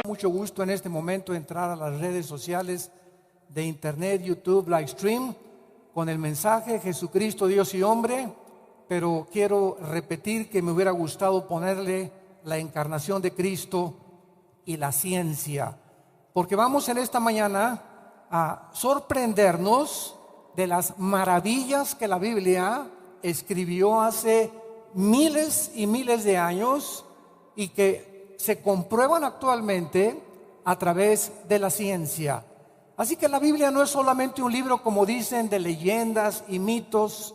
Mucho gusto en este momento entrar a las redes sociales de internet, YouTube, Livestream, con el mensaje Jesucristo, Dios y hombre, pero quiero repetir que me hubiera gustado ponerle la encarnación de Cristo y la ciencia, porque vamos en esta mañana a sorprendernos de las maravillas que la Biblia escribió hace miles y miles de años y que se comprueban actualmente a través de la ciencia. Así que la Biblia no es solamente un libro, como dicen, de leyendas y mitos,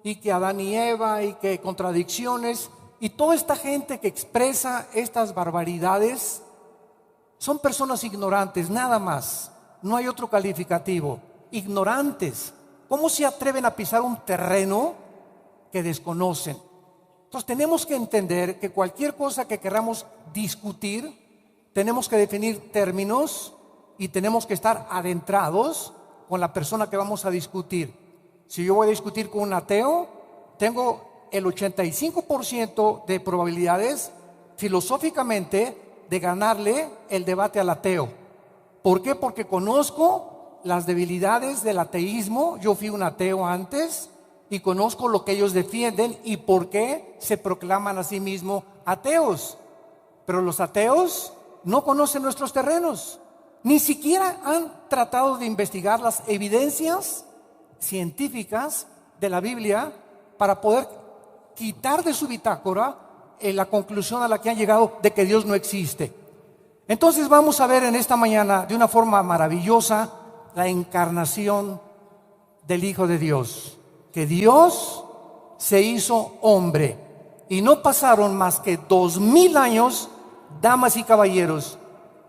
y que Adán y Eva, y que contradicciones, y toda esta gente que expresa estas barbaridades son personas ignorantes, nada más. No hay otro calificativo. Ignorantes. ¿Cómo se atreven a pisar un terreno que desconocen? Entonces tenemos que entender que cualquier cosa que queramos discutir, tenemos que definir términos y tenemos que estar adentrados con la persona que vamos a discutir. Si yo voy a discutir con un ateo, tengo el 85% de probabilidades filosóficamente de ganarle el debate al ateo. ¿Por qué? Porque conozco las debilidades del ateísmo. Yo fui un ateo antes y conozco lo que ellos defienden y por qué se proclaman a sí mismos ateos. Pero los ateos no conocen nuestros terrenos, ni siquiera han tratado de investigar las evidencias científicas de la Biblia para poder quitar de su bitácora la conclusión a la que han llegado de que Dios no existe. Entonces vamos a ver en esta mañana de una forma maravillosa la encarnación del Hijo de Dios, que Dios se hizo hombre y no pasaron más que 2000 años, damas y caballeros,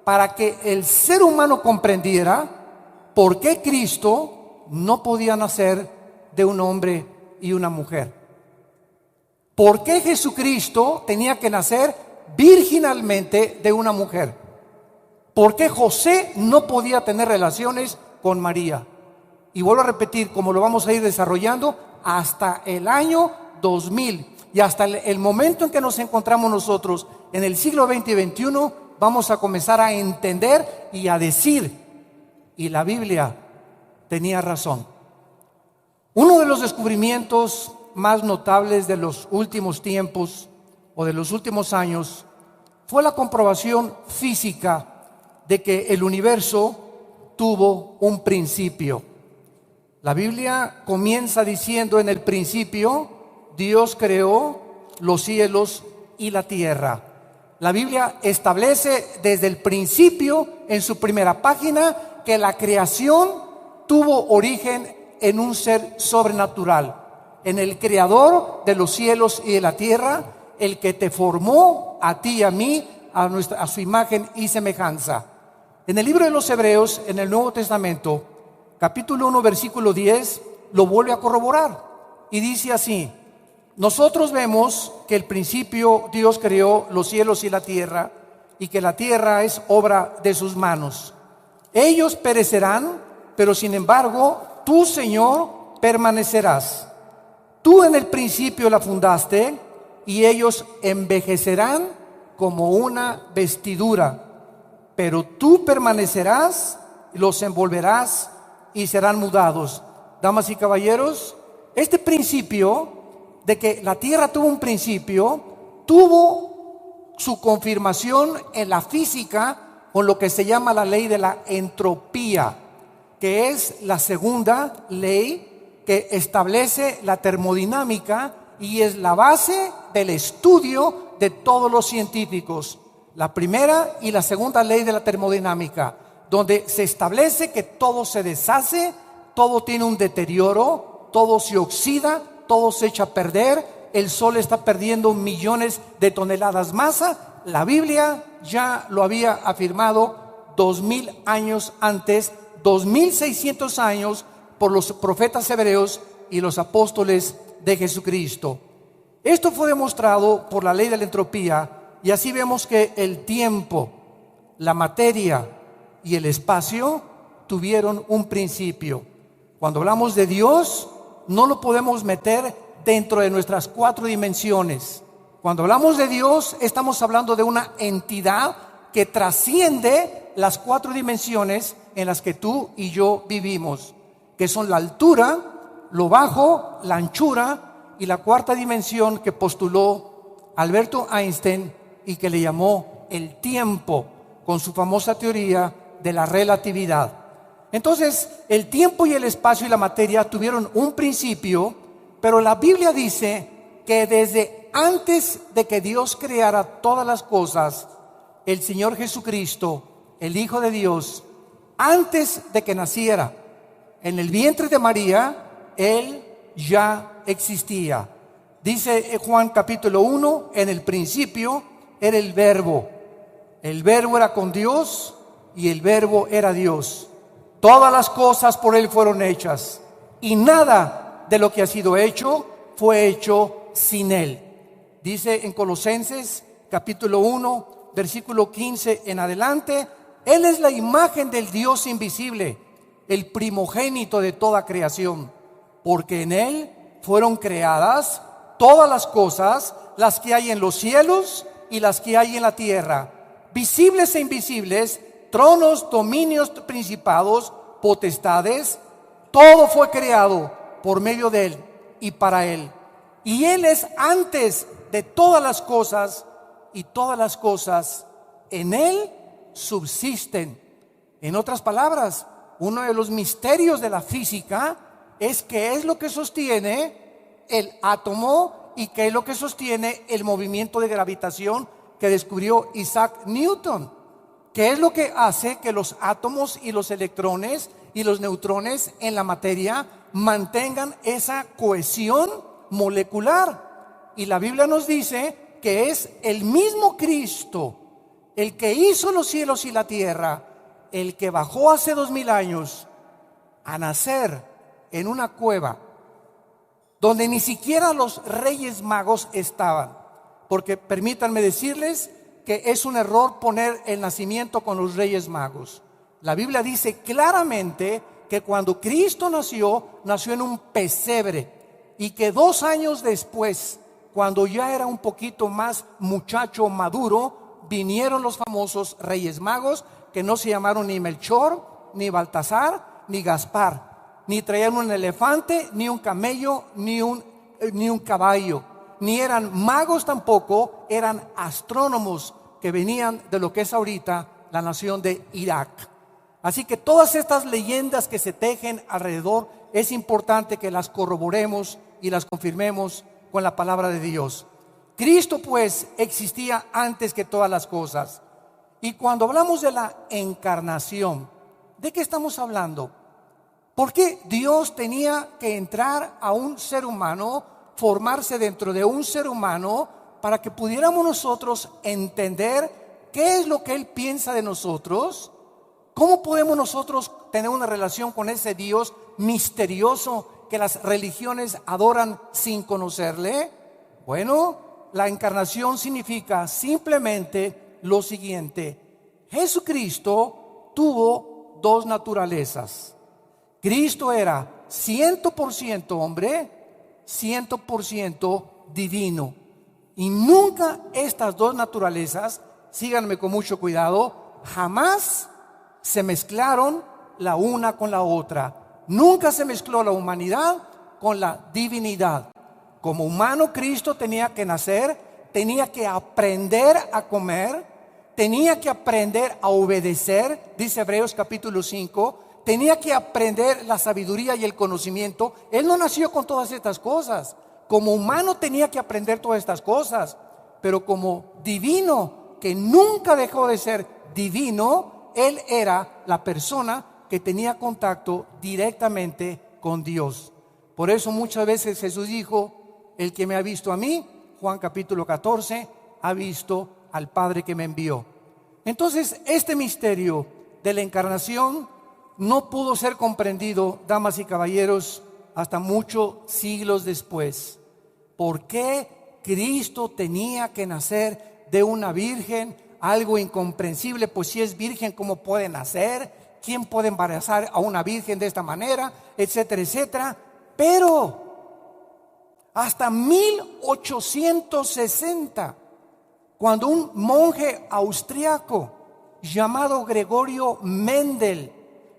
para que el ser humano comprendiera por qué Cristo no podía nacer de un hombre y una mujer. ¿Por qué Jesucristo tenía que nacer virginalmente de una mujer? ¿Por qué José no podía tener relaciones con María? Y vuelvo a repetir, como lo vamos a ir desarrollando, hasta el año 2000 y hasta el momento en que nos encontramos nosotros en el siglo XX y XXI, vamos a comenzar a entender y a decir, y la Biblia tenía razón. Uno de los descubrimientos más notables de los últimos tiempos o de los últimos años fue la comprobación física de que el universo tuvo un principio. La Biblia comienza diciendo: en el principio Dios creó los cielos y la tierra. La Biblia establece desde el principio, en su primera página, que la creación tuvo origen en un ser sobrenatural, en el creador de los cielos y de la tierra, el que te formó a ti y a mí a su imagen y semejanza. En el libro de los Hebreos, en el Nuevo Testamento, capítulo 1, versículo 10, lo vuelve a corroborar y dice así: nosotros vemos que el principio Dios creó los cielos y la tierra, y que la tierra es obra de sus manos. Ellos perecerán, pero sin embargo tú, Señor, permanecerás. Tú en el principio la fundaste, y ellos envejecerán como una vestidura, pero tú permanecerás, los envolverás y serán mudados. Damas y caballeros, este principio de que la tierra tuvo un principio, tuvo su confirmación en la física con lo que se llama la ley de la entropía, que es la segunda ley que establece la termodinámica y es la base del estudio de todos los científicos. La primera y la segunda ley de la termodinámica, donde se establece que todo se deshace, todo tiene un deterioro, todo se oxida, todo se echa a perder, el sol está perdiendo millones de toneladas masa. La Biblia ya lo había afirmado 2000 años antes, 2600 años por los profetas hebreos y los apóstoles de Jesucristo. Esto fue demostrado por la ley de la entropía, y así vemos que el tiempo, la materia y el espacio tuvieron un principio. Cuando hablamos de Dios, no lo podemos meter dentro de nuestras 4 dimensiones. Cuando hablamos de Dios, estamos hablando de una entidad que trasciende las 4 dimensiones en las que tú y yo vivimos, que son la altura, lo bajo, la anchura y la 4ª dimensión que postuló Alberto Einstein y que le llamó el tiempo, con su famosa teoría de la relatividad. Entonces, el tiempo y el espacio y la materia tuvieron un principio, pero la Biblia dice que desde antes de que Dios creara todas las cosas, el Señor Jesucristo, el Hijo de Dios, antes de que naciera en el vientre de María, Él ya existía. Dice Juan capítulo 1, en el principio era el Verbo era con Dios y el Verbo era Dios. Todas las cosas por Él fueron hechas y nada de lo que ha sido hecho fue hecho sin Él. Dice en Colosenses capítulo 1, versículo 15 en adelante, Él es la imagen del Dios invisible, el primogénito de toda creación, porque en Él fueron creadas todas las cosas, las que hay en los cielos y las que hay en la tierra, visibles e invisibles, tronos, dominios, principados, potestades. Todo fue creado por medio de Él y para Él. Y Él es antes de todas las cosas, y todas las cosas en Él subsisten. En otras palabras, uno de los misterios de la física es qué es lo que sostiene el átomo y qué es lo que sostiene el movimiento de gravitación que descubrió Isaac Newton. ¿Qué es lo que hace que los átomos y los electrones y los neutrones en la materia mantengan esa cohesión molecular? Y la Biblia nos dice que es el mismo Cristo, el que hizo los cielos y la tierra, el que bajó hace 2000 años a nacer en una cueva donde ni siquiera los reyes magos estaban. Porque permítanme decirles que es un error poner el nacimiento con los reyes magos. La Biblia dice claramente que cuando Cristo nació en un pesebre, y que 2 años después, cuando ya era un poquito más muchacho maduro, vinieron los famosos reyes magos, que no se llamaron ni Melchor, ni Baltasar, ni Gaspar, ni traían un elefante, ni un camello, ni un caballo, ni eran magos tampoco, eran astrónomos que venían de lo que es ahorita la nación de Irak. Así que todas estas leyendas que se tejen alrededor, es importante que las corroboremos y las confirmemos con la palabra de Dios. Cristo pues existía antes que todas las cosas. Y cuando hablamos de la encarnación, ¿de qué estamos hablando? ¿Por qué Dios tenía que entrar a un ser humano, formarse dentro de un ser humano, para que pudiéramos nosotros entender qué es lo que Él piensa de nosotros? ¿Cómo podemos nosotros tener una relación con ese Dios misterioso que las religiones adoran sin conocerle? Bueno, la encarnación significa simplemente lo siguiente: Jesucristo tuvo 2 naturalezas. Cristo era 100% hombre, 100% divino. Y nunca estas 2 naturalezas, síganme con mucho cuidado, jamás se mezclaron la una con la otra. Nunca se mezcló la humanidad con la divinidad. Como humano, Cristo tenía que nacer, tenía que aprender a comer, tenía que aprender a obedecer, dice Hebreos capítulo 5, tenía que aprender la sabiduría y el conocimiento. Él no nació con todas estas cosas. Como humano tenía que aprender todas estas cosas, pero como divino, que nunca dejó de ser divino, Él era la persona que tenía contacto directamente con Dios. Por eso muchas veces Jesús dijo: el que me ha visto a mí, Juan capítulo 14, ha visto al Padre que me envió. Entonces, este misterio de la encarnación no pudo ser comprendido, damas y caballeros, hasta muchos siglos después. ¿Por qué Cristo tenía que nacer de una virgen? Algo incomprensible, pues si es virgen, ¿cómo puede nacer? ¿Quién puede embarazar a una virgen de esta manera? Etcétera, etcétera. Pero hasta 1860, cuando un monje austriaco llamado Gregorio Mendel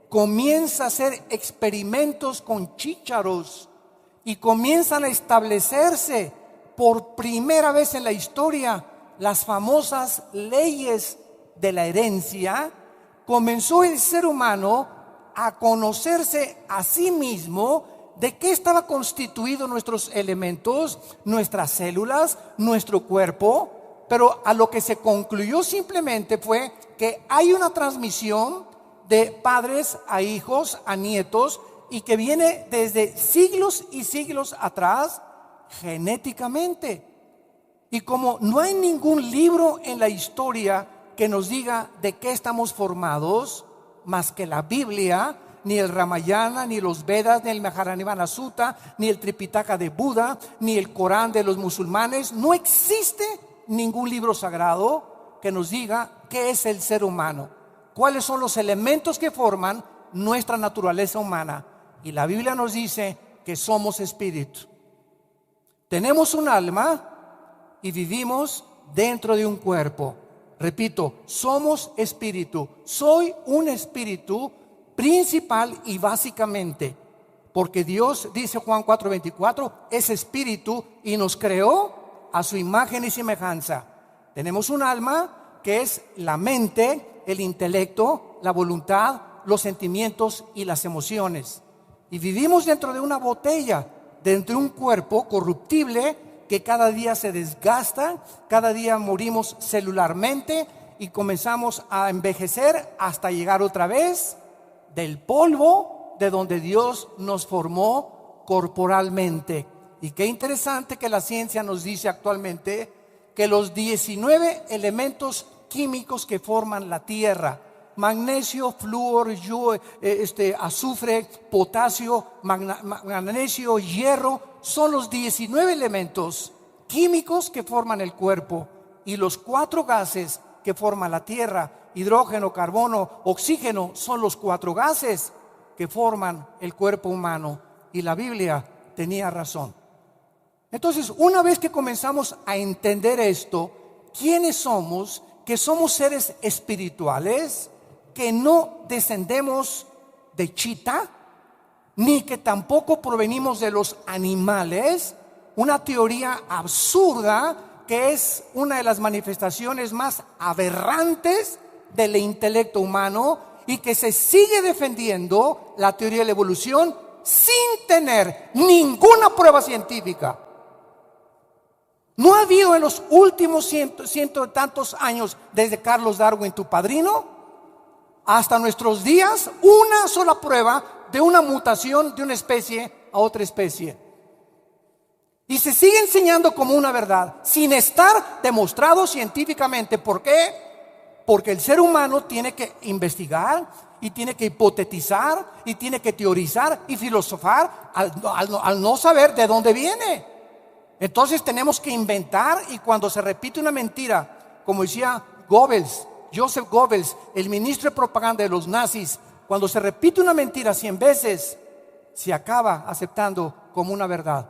comienza a hacer experimentos con chícharos y comienzan a establecerse por primera vez en la historia las famosas leyes de la herencia, comenzó el ser humano a conocerse a sí mismo de qué estaba constituido nuestros elementos, nuestras células, nuestro cuerpo. Pero a lo que se concluyó simplemente fue que hay una transmisión de padres a hijos, a nietos, y que viene desde siglos y siglos atrás genéticamente. Y como no hay ningún libro en la historia que nos diga de qué estamos formados, más que la Biblia, ni el Ramayana, ni los Vedas, ni el Mahajanivana Sutta, ni el Tripitaka de Buda, ni el Corán de los musulmanes, no existe ningún libro sagrado que nos diga qué es el ser humano, cuáles son los elementos que forman nuestra naturaleza humana. Y la Biblia nos dice que somos espíritu. Tenemos un alma y vivimos dentro de un cuerpo. Repito, somos espíritu. Soy un espíritu principal y básicamente, porque Dios, dice Juan 4:24, es espíritu y nos creó a su imagen y semejanza. Tenemos un alma que es la mente, el intelecto, la voluntad, los sentimientos y las emociones. Y vivimos dentro de una botella, dentro de un cuerpo corruptible que cada día se desgasta, cada día morimos celularmente y comenzamos a envejecer hasta llegar otra vez del polvo de donde Dios nos formó corporalmente. Y qué interesante que la ciencia nos dice actualmente que los 19 elementos químicos que forman la tierra, magnesio, flúor, azufre, potasio, magnesio, hierro, son los 19 elementos químicos que forman el cuerpo. Y los 4 gases que forman la tierra, hidrógeno, carbono, oxígeno, son los 4 gases que forman el cuerpo humano. Y la Biblia tenía razón. Entonces, una vez que comenzamos a entender esto, ¿quiénes somos? Que somos seres espirituales, que no descendemos de chita, ni que tampoco provenimos de los animales. Una teoría absurda que es una de las manifestaciones más aberrantes del intelecto humano y que se sigue defendiendo la teoría de la evolución sin tener ninguna prueba científica. No ha habido en los últimos ciento de tantos años, desde Carlos Darwin, tu padrino, hasta nuestros días, una sola prueba de una mutación de una especie a otra especie. Y se sigue enseñando como una verdad, sin estar demostrado científicamente. ¿Por qué? Porque el ser humano tiene que investigar y tiene que hipotetizar y tiene que teorizar y filosofar al no saber de dónde viene. Entonces tenemos que inventar, y cuando se repite una mentira, como decía Goebbels, Joseph Goebbels, el ministro de propaganda de los nazis, cuando se repite una mentira 100 veces, se acaba aceptando como una verdad.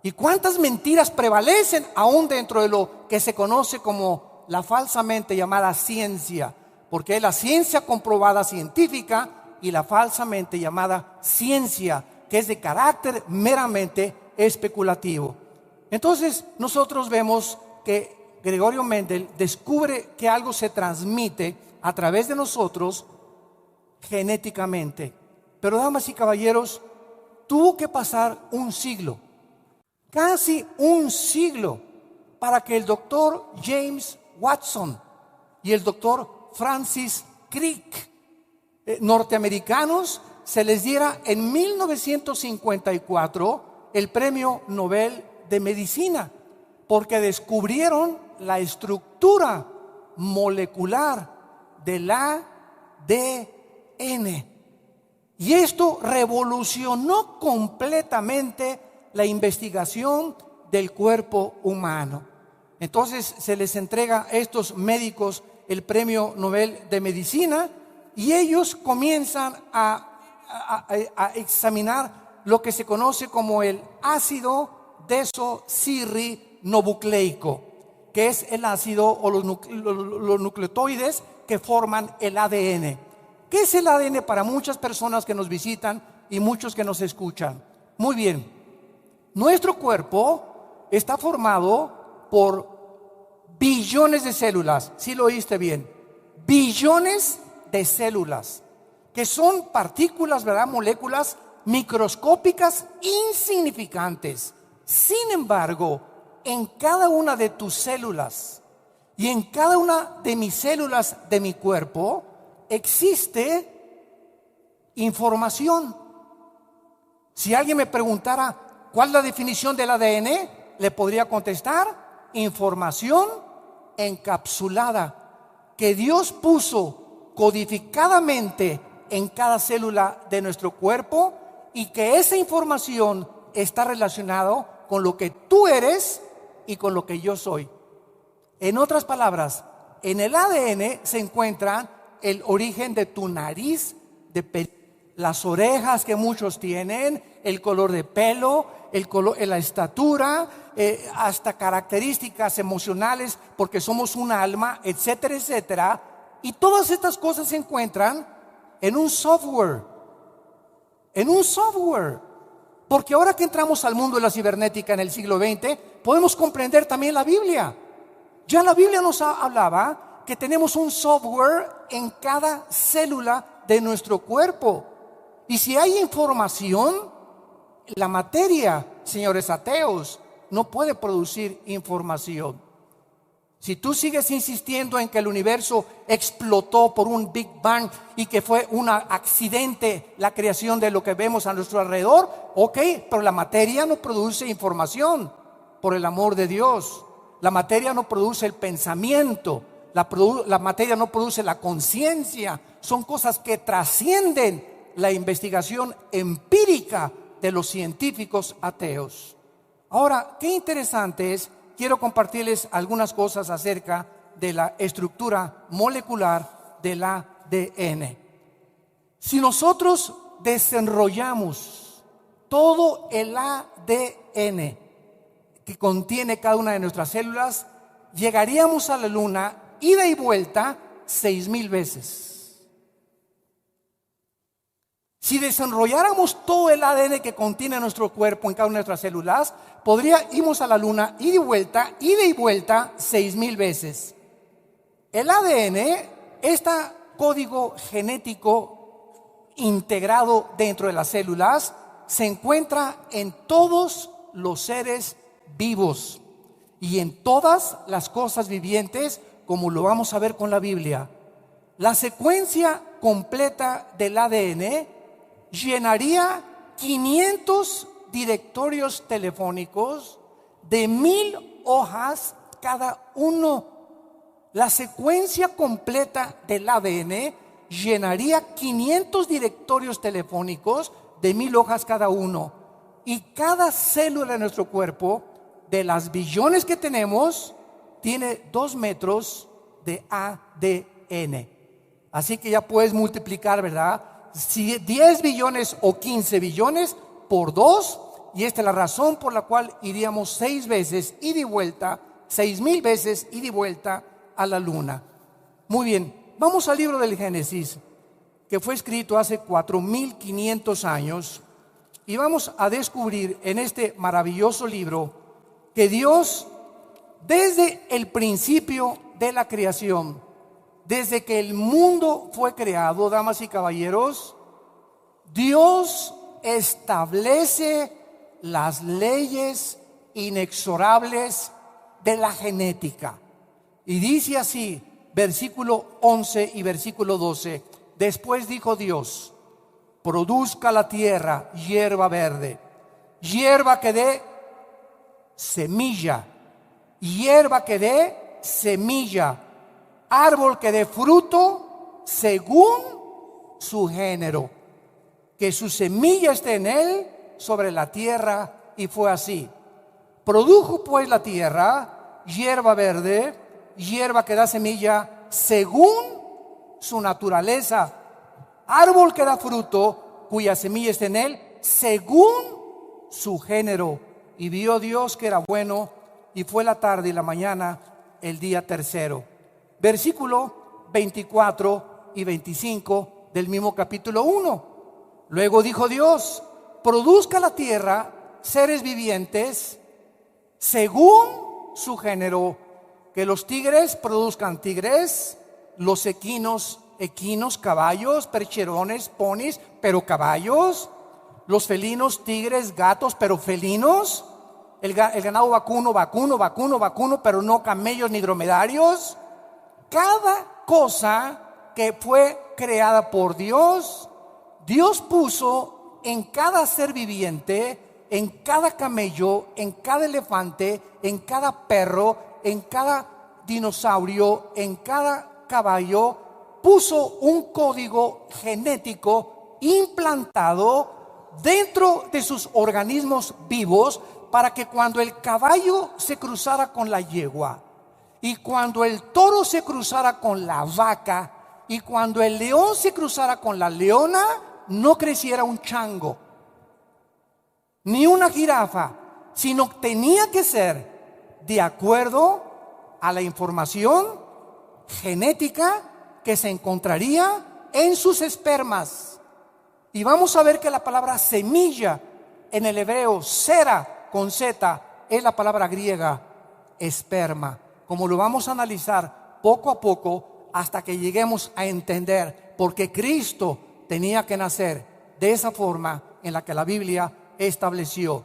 ¿Y cuántas mentiras prevalecen aún dentro de lo que se conoce como la falsamente llamada ciencia? Porque es la ciencia comprobada científica y la falsamente llamada ciencia, que es de carácter meramente especulativo. Entonces nosotros vemos que Gregorio Mendel descubre que algo se transmite a través de nosotros genéticamente. Pero, damas y caballeros, tuvo que pasar un siglo, casi un siglo, para que el doctor James Watson y el doctor Francis Crick, norteamericanos, se les diera en 1954 el premio Nobel de Medicina, porque descubrieron la estructura molecular del ADN. Y esto revolucionó completamente la investigación del cuerpo humano. Entonces se les entrega a estos médicos el premio Nobel de Medicina y ellos comienzan a examinar lo que se conoce como el ácido desoxirribonucleico, que es el ácido o los nucleotides que forman el ADN. ¿Qué es el ADN para muchas personas que nos visitan y muchos que nos escuchan? Muy bien, nuestro cuerpo está formado por billones de células. ¿Sí lo oíste bien? Billones de células, que son partículas, ¿verdad? Moléculas microscópicas insignificantes. Sin embargo, en cada una de tus células y en cada una de mis células de mi cuerpo existe información. Si alguien me preguntara cuál es la definición del ADN, le podría contestar: información encapsulada que Dios puso codificadamente en cada célula de nuestro cuerpo, y que esa información está relacionada con lo que tú eres y con lo que yo soy. En otras palabras, en el ADN se encuentra el origen de tu nariz, las orejas que muchos tienen, el color de pelo, la estatura, hasta características emocionales, porque somos un alma, etcétera, etcétera. Y todas estas cosas se encuentran en un software. Porque ahora que entramos al mundo de la cibernética en el siglo XX, podemos comprender también la Biblia. Ya la Biblia nos hablaba que tenemos un software en cada célula de nuestro cuerpo. Y si hay información, la materia, señores ateos, no puede producir información. Si tú sigues insistiendo en que el universo explotó por un Big Bang y que fue un accidente la creación de lo que vemos a nuestro alrededor, ok, pero la materia no produce información, por el amor de Dios. La materia no produce el pensamiento, la materia no produce la conciencia. Son cosas que trascienden la investigación empírica de los científicos ateos. Ahora, qué interesante es. Quiero compartirles algunas cosas acerca de la estructura molecular del ADN. Si nosotros desenrollamos todo el ADN que contiene cada una de nuestras células, llegaríamos a la luna ida y vuelta 6,000 veces. Si desenrolláramos todo el ADN que contiene nuestro cuerpo en cada una de nuestras células, podríamos a la luna ida y vuelta 6,000 veces. El ADN, este código genético integrado dentro de las células, se encuentra en todos los seres vivos y en todas las cosas vivientes, como lo vamos a ver con la Biblia. La secuencia completa del ADN llenaría 500 directorios telefónicos de 1,000 hojas cada uno. La secuencia completa del ADN llenaría 500 directorios telefónicos de 1,000 hojas cada uno. Y cada célula de nuestro cuerpo, de las billones que tenemos, tiene 2 metros de ADN. Así que ya puedes multiplicar, ¿verdad? Si 10 billones o 15 billones por 2, y esta es la razón por la cual iríamos 6 veces ida y vuelta, 6,000 veces ida y vuelta a la luna. Muy bien, vamos al libro del Génesis, que fue escrito hace 4,500 años, y vamos a descubrir en este maravilloso libro que Dios, desde el principio de la creación, desde que el mundo fue creado, damas y caballeros, Dios establece las leyes inexorables de la genética. Y dice así, versículo 11 y versículo 12: después dijo Dios: produzca la tierra hierba verde, hierba que dé semilla, hierba que dé semilla, árbol que dé fruto según su género, que su semilla esté en él sobre la tierra. Y fue así. Produjo pues la tierra hierba verde, hierba que da semilla según su naturaleza, árbol que da fruto cuya semilla esté en él según su género. y vio Dios que era bueno, y fue la tarde y la mañana el día tercero. Versículo 24 y 25 del mismo capítulo 1. Luego dijo Dios: produzca la tierra seres vivientes según su género, que los tigres produzcan tigres, los equinos, caballos, percherones, ponis, pero caballos, los felinos, tigres, gatos, pero felinos, el ganado vacuno, pero no camellos ni dromedarios. Cada cosa que fue creada por Dios, Dios puso en cada ser viviente, en cada camello, en cada elefante, en cada perro, en cada dinosaurio, en cada caballo, puso un código genético implantado dentro de sus organismos vivos, para que cuando el caballo se cruzara con la yegua, y cuando el toro se cruzara con la vaca, y cuando el león se cruzara con la leona, no creciera un chango ni una jirafa, sino tenía que ser de acuerdo a la información genética que se encontraría en sus espermas. Y vamos a ver que la palabra semilla en el hebreo, sera con Z, es la palabra griega esperma, como lo vamos a analizar poco a poco hasta que lleguemos a entender por qué Cristo tenía que nacer de esa forma en la que la Biblia estableció.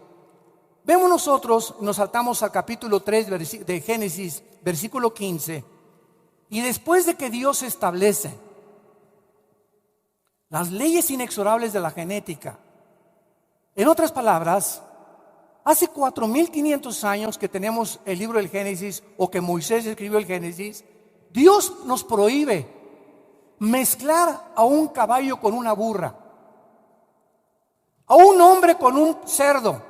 Vemos nosotros, nos saltamos al capítulo 3 de Génesis, versículo 15. Y después de que Dios establece las leyes inexorables de la genética, en otras palabras, hace 4,500 años que tenemos el libro del Génesis, o que Moisés escribió el Génesis, Dios nos prohíbe mezclar a un caballo con una burra, a un hombre con un cerdo,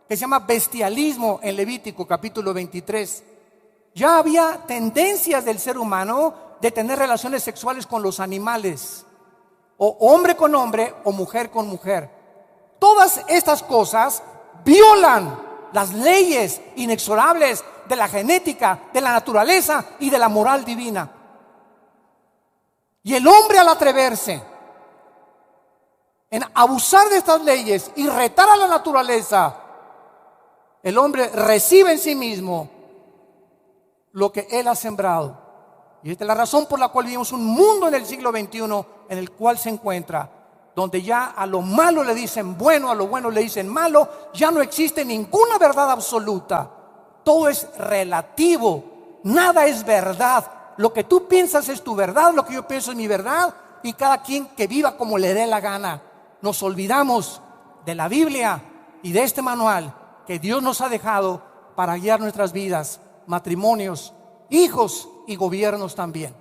que se llama bestialismo en Levítico capítulo 23. Ya había tendencias del ser humano de tener relaciones sexuales con los animales, o hombre con hombre o mujer con mujer. Todas estas cosas violan las leyes inexorables de la genética, de la naturaleza y de la moral divina. Y el hombre, al atreverse en abusar de estas leyes y retar a la naturaleza, el hombre recibe en sí mismo lo que él ha sembrado. Y esta es la razón por la cual vivimos un mundo en el siglo XXI en el cual se encuentra, donde ya a lo malo le dicen bueno, a lo bueno le dicen malo. Ya no existe ninguna verdad absoluta. Todo es relativo. Nada es verdad. Lo que tú piensas es tu verdad, lo que yo pienso es mi verdad, y cada quien que viva como le dé la gana. Nos olvidamos de la Biblia y de este manual que Dios nos ha dejado para guiar nuestras vidas, matrimonios, hijos y gobiernos también.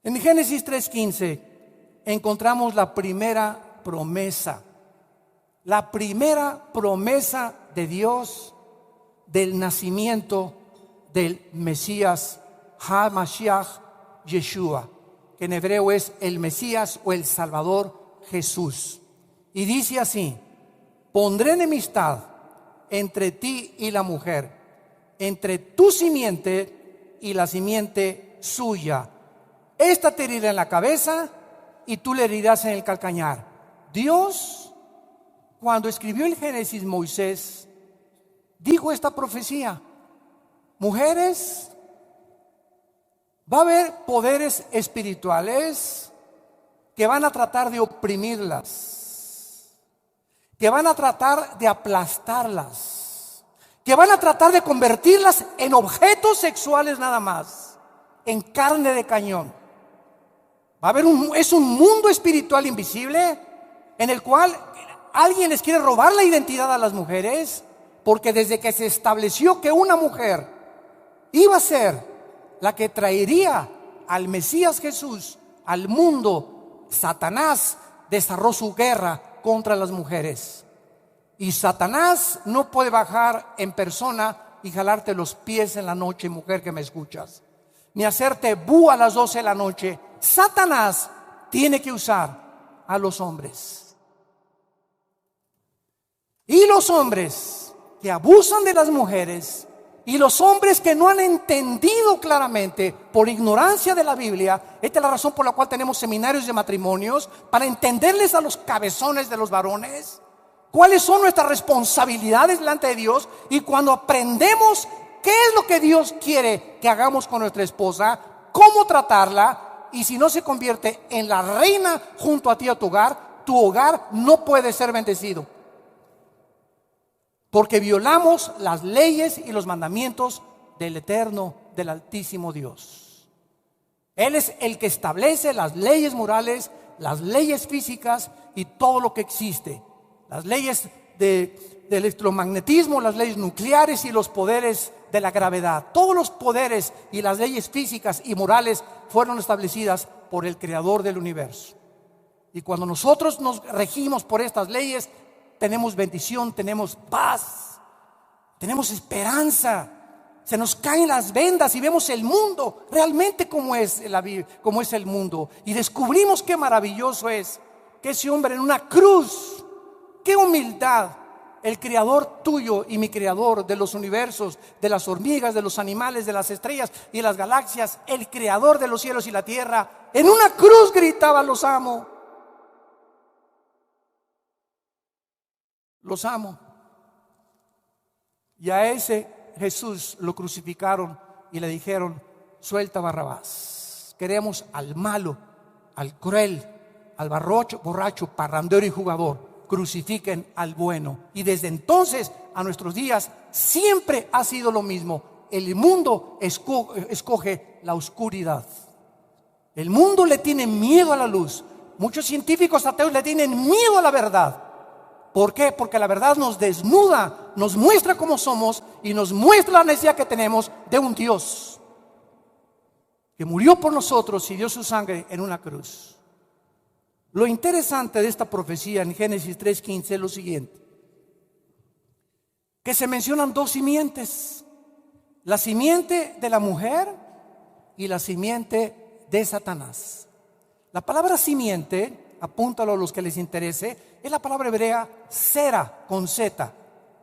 En Génesis 3:15 encontramos la primera promesa de Dios del nacimiento del Mesías, HaMashiach Yeshua, que en hebreo es el Mesías o el Salvador Jesús. Y dice así: pondré enemistad entre ti y la mujer, entre tu simiente y la simiente suya. Esta te herirá en la cabeza y tú le herirás en el calcañar. Dios, cuando escribió el Génesis, Moisés dijo esta profecía: mujeres, va a haber poderes espirituales que van a tratar de oprimirlas, que van a tratar de aplastarlas, que van a tratar de convertirlas en objetos sexuales nada más, en carne de cañón. Es un mundo espiritual invisible en el cual alguien les quiere robar la identidad a las mujeres, porque desde que se estableció que una mujer iba a ser la que traería al Mesías Jesús al mundo, Satanás desarrolló su guerra contra las mujeres. Y Satanás no puede bajar en persona y jalarte los pies en la noche, mujer que me escuchas, ni hacerte bu a las 12 de la noche. Satanás tiene que usar a los hombres. Y los hombres que abusan de las mujeres y los hombres que no han entendido claramente por ignorancia de la Biblia, esta es la razón por la cual tenemos seminarios de matrimonios, para entenderles a los cabezones de los varones cuáles son nuestras responsabilidades delante de Dios, y cuando aprendemos qué es lo que Dios quiere que hagamos con nuestra esposa, cómo tratarla, y si no se convierte en la reina junto a ti a tu hogar no puede ser bendecido. Porque violamos las leyes y los mandamientos del eterno, del altísimo Dios. Él es el que establece las leyes morales, las leyes físicas y todo lo que existe. Las leyes del electromagnetismo, las leyes nucleares y los poderes de la gravedad. Todos los poderes y las leyes físicas y morales fueron establecidas por el Creador del universo. Y cuando nosotros nos regimos por estas leyes, tenemos bendición, tenemos paz, tenemos esperanza. Se nos caen las vendas y vemos el mundo realmente como es el mundo. Y descubrimos qué maravilloso es que ese hombre en una cruz, qué humildad. El creador tuyo y mi creador de los universos, de las hormigas, de los animales, de las estrellas y de las galaxias, el creador de los cielos y la tierra, en una cruz gritaba: los amo. Los amo. Y a ese Jesús lo crucificaron y le dijeron: suelta a Barrabás. Queremos al malo, al cruel, al borracho, parrandero y jugador. Crucifiquen al bueno. Y desde entonces a nuestros días siempre ha sido lo mismo. El mundo escoge la oscuridad. El mundo le tiene miedo a la luz. Muchos científicos ateos le tienen miedo a la verdad. ¿Por qué? Porque la verdad nos desnuda, nos muestra cómo somos y nos muestra la necesidad que tenemos de un Dios que murió por nosotros y dio su sangre en una cruz. Lo interesante de esta profecía en Génesis 3:15 es lo siguiente: que se mencionan dos simientes, la simiente de la mujer y la simiente de Satanás. La palabra simiente, apúntalo a los que les interese, es la palabra hebrea sera, con Z,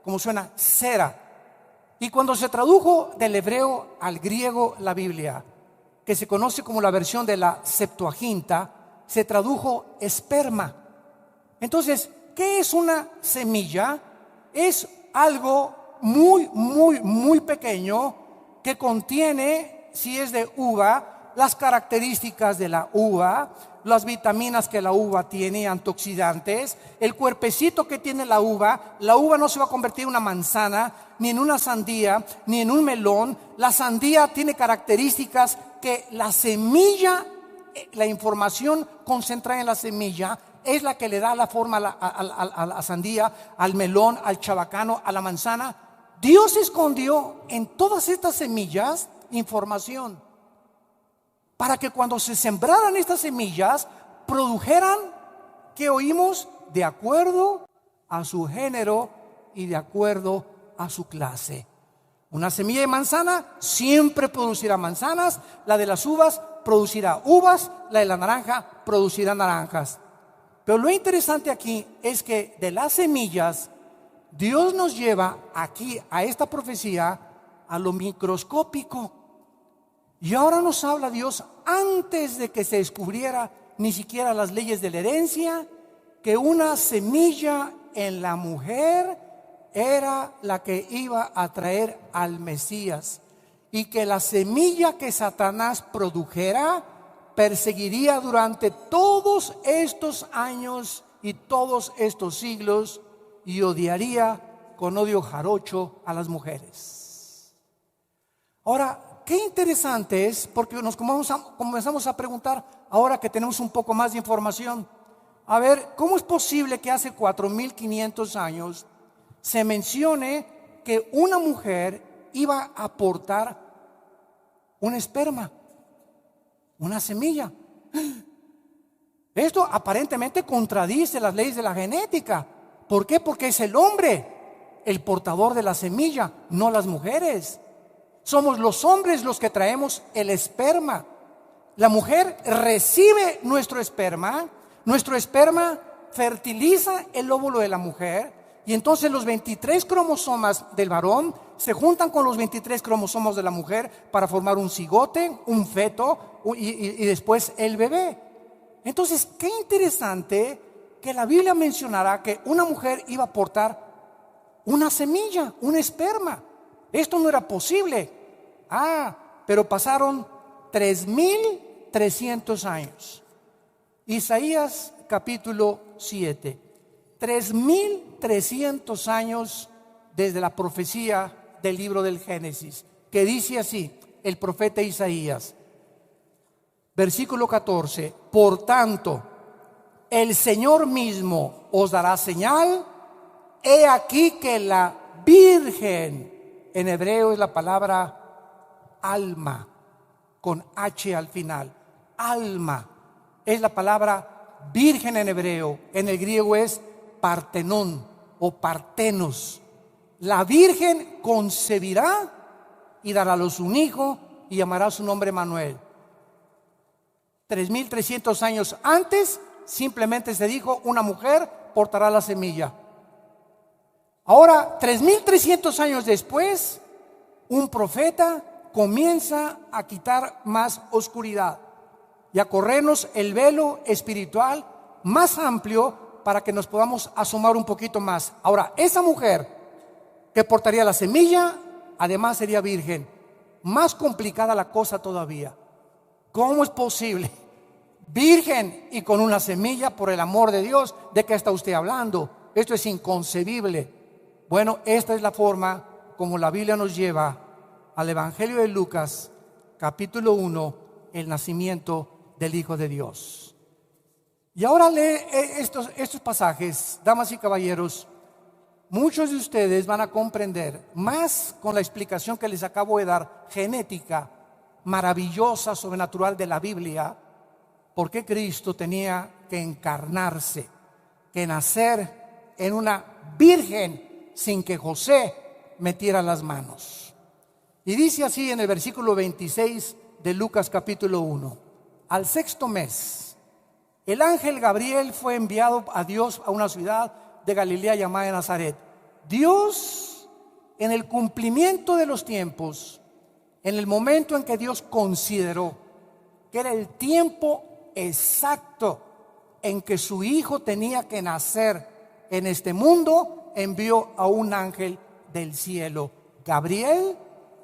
como suena sera. Y cuando se tradujo del hebreo al griego la Biblia, que se conoce como la versión de la Septuaginta, se tradujo esperma. Entonces, ¿qué es una semilla? Es algo muy pequeño que contiene, si es de uva, las características de la uva, las vitaminas que la uva tiene, antioxidantes, el cuerpecito que tiene la uva. La uva no se va a convertir en una manzana, ni en una sandía, ni en un melón. La sandía tiene características que la semilla, la información concentrada en la semilla, es la que le da la forma a la sandía, al melón, al chabacano, a la manzana. Dios escondió en todas estas semillas información para que cuando se sembraran estas semillas produjeran, ¿qué oímos? De acuerdo a su género y de acuerdo a su clase. Una semilla de manzana siempre producirá manzanas, la de las uvas producirá uvas, la de la naranja producirá naranjas. Pero lo interesante aquí es que de las semillas Dios nos lleva aquí a esta profecía a lo microscópico. Y ahora nos habla Dios, antes de que se descubriera ni siquiera las leyes de la herencia, que una semilla en la mujer era la que iba a traer al Mesías, y que la semilla que Satanás produjera perseguiría durante todos estos años y todos estos siglos, y odiaría con odio jarocho a las mujeres. Ahora, qué interesante es, porque nos comenzamos a preguntar, ahora que tenemos un poco más de información, a ver, ¿cómo es posible que hace 4,500 años se mencione que una mujer iba a aportar un esperma, una semilla? Esto aparentemente contradice las leyes de la genética. ¿Por qué? Porque es el hombre el portador de la semilla, no las mujeres. Somos los hombres los que traemos el esperma. La mujer recibe nuestro esperma fertiliza el óvulo de la mujer, Y entonces los 23 cromosomas del varón se juntan con los 23 cromosomas de la mujer para formar un cigote, un feto y después el bebé. Entonces, qué interesante que la Biblia mencionará que una mujer iba a portar una semilla, un esperma. Esto no era posible. Pero pasaron 3,300 años. Isaías capítulo 7. 3,300 años desde la profecía del libro del Génesis, que dice así, el profeta Isaías, versículo 14: por tanto, el Señor mismo os dará señal. He aquí que la Virgen, en hebreo es la palabra alma, con H al final. Alma es la palabra virgen en hebreo. En el griego es Partenón o Partenos. La Virgen concebirá y dará a luz un hijo y llamará su nombre Manuel. 3,300 años antes simplemente se dijo: una mujer portará la semilla. Ahora, 3,300 años después, un profeta comienza a quitar más oscuridad y a corrernos el velo espiritual más amplio para que nos podamos asomar un poquito más. Ahora, esa mujer que portaría la semilla, además sería virgen. Más complicada la cosa todavía. ¿Cómo es posible? Virgen y con una semilla, por el amor de Dios, ¿de qué está usted hablando? Esto es inconcebible. Bueno, esta es la forma como la Biblia nos lleva al Evangelio de Lucas, capítulo 1, el nacimiento del Hijo de Dios. Y ahora lee estos pasajes, damas y caballeros. Muchos de ustedes van a comprender más con la explicación que les acabo de dar, genética, maravillosa, sobrenatural de la Biblia, por qué Cristo tenía que encarnarse, que nacer en una virgen sin que José metiera las manos. Y dice así en el versículo 26 de Lucas capítulo 1: al sexto mes, el ángel Gabriel fue enviado a Dios a una ciudad de Galilea llamada Nazaret. Dios, en el cumplimiento de los tiempos, en el momento en que Dios consideró que era el tiempo exacto en que su hijo tenía que nacer en este mundo, envió a un ángel del cielo. Gabriel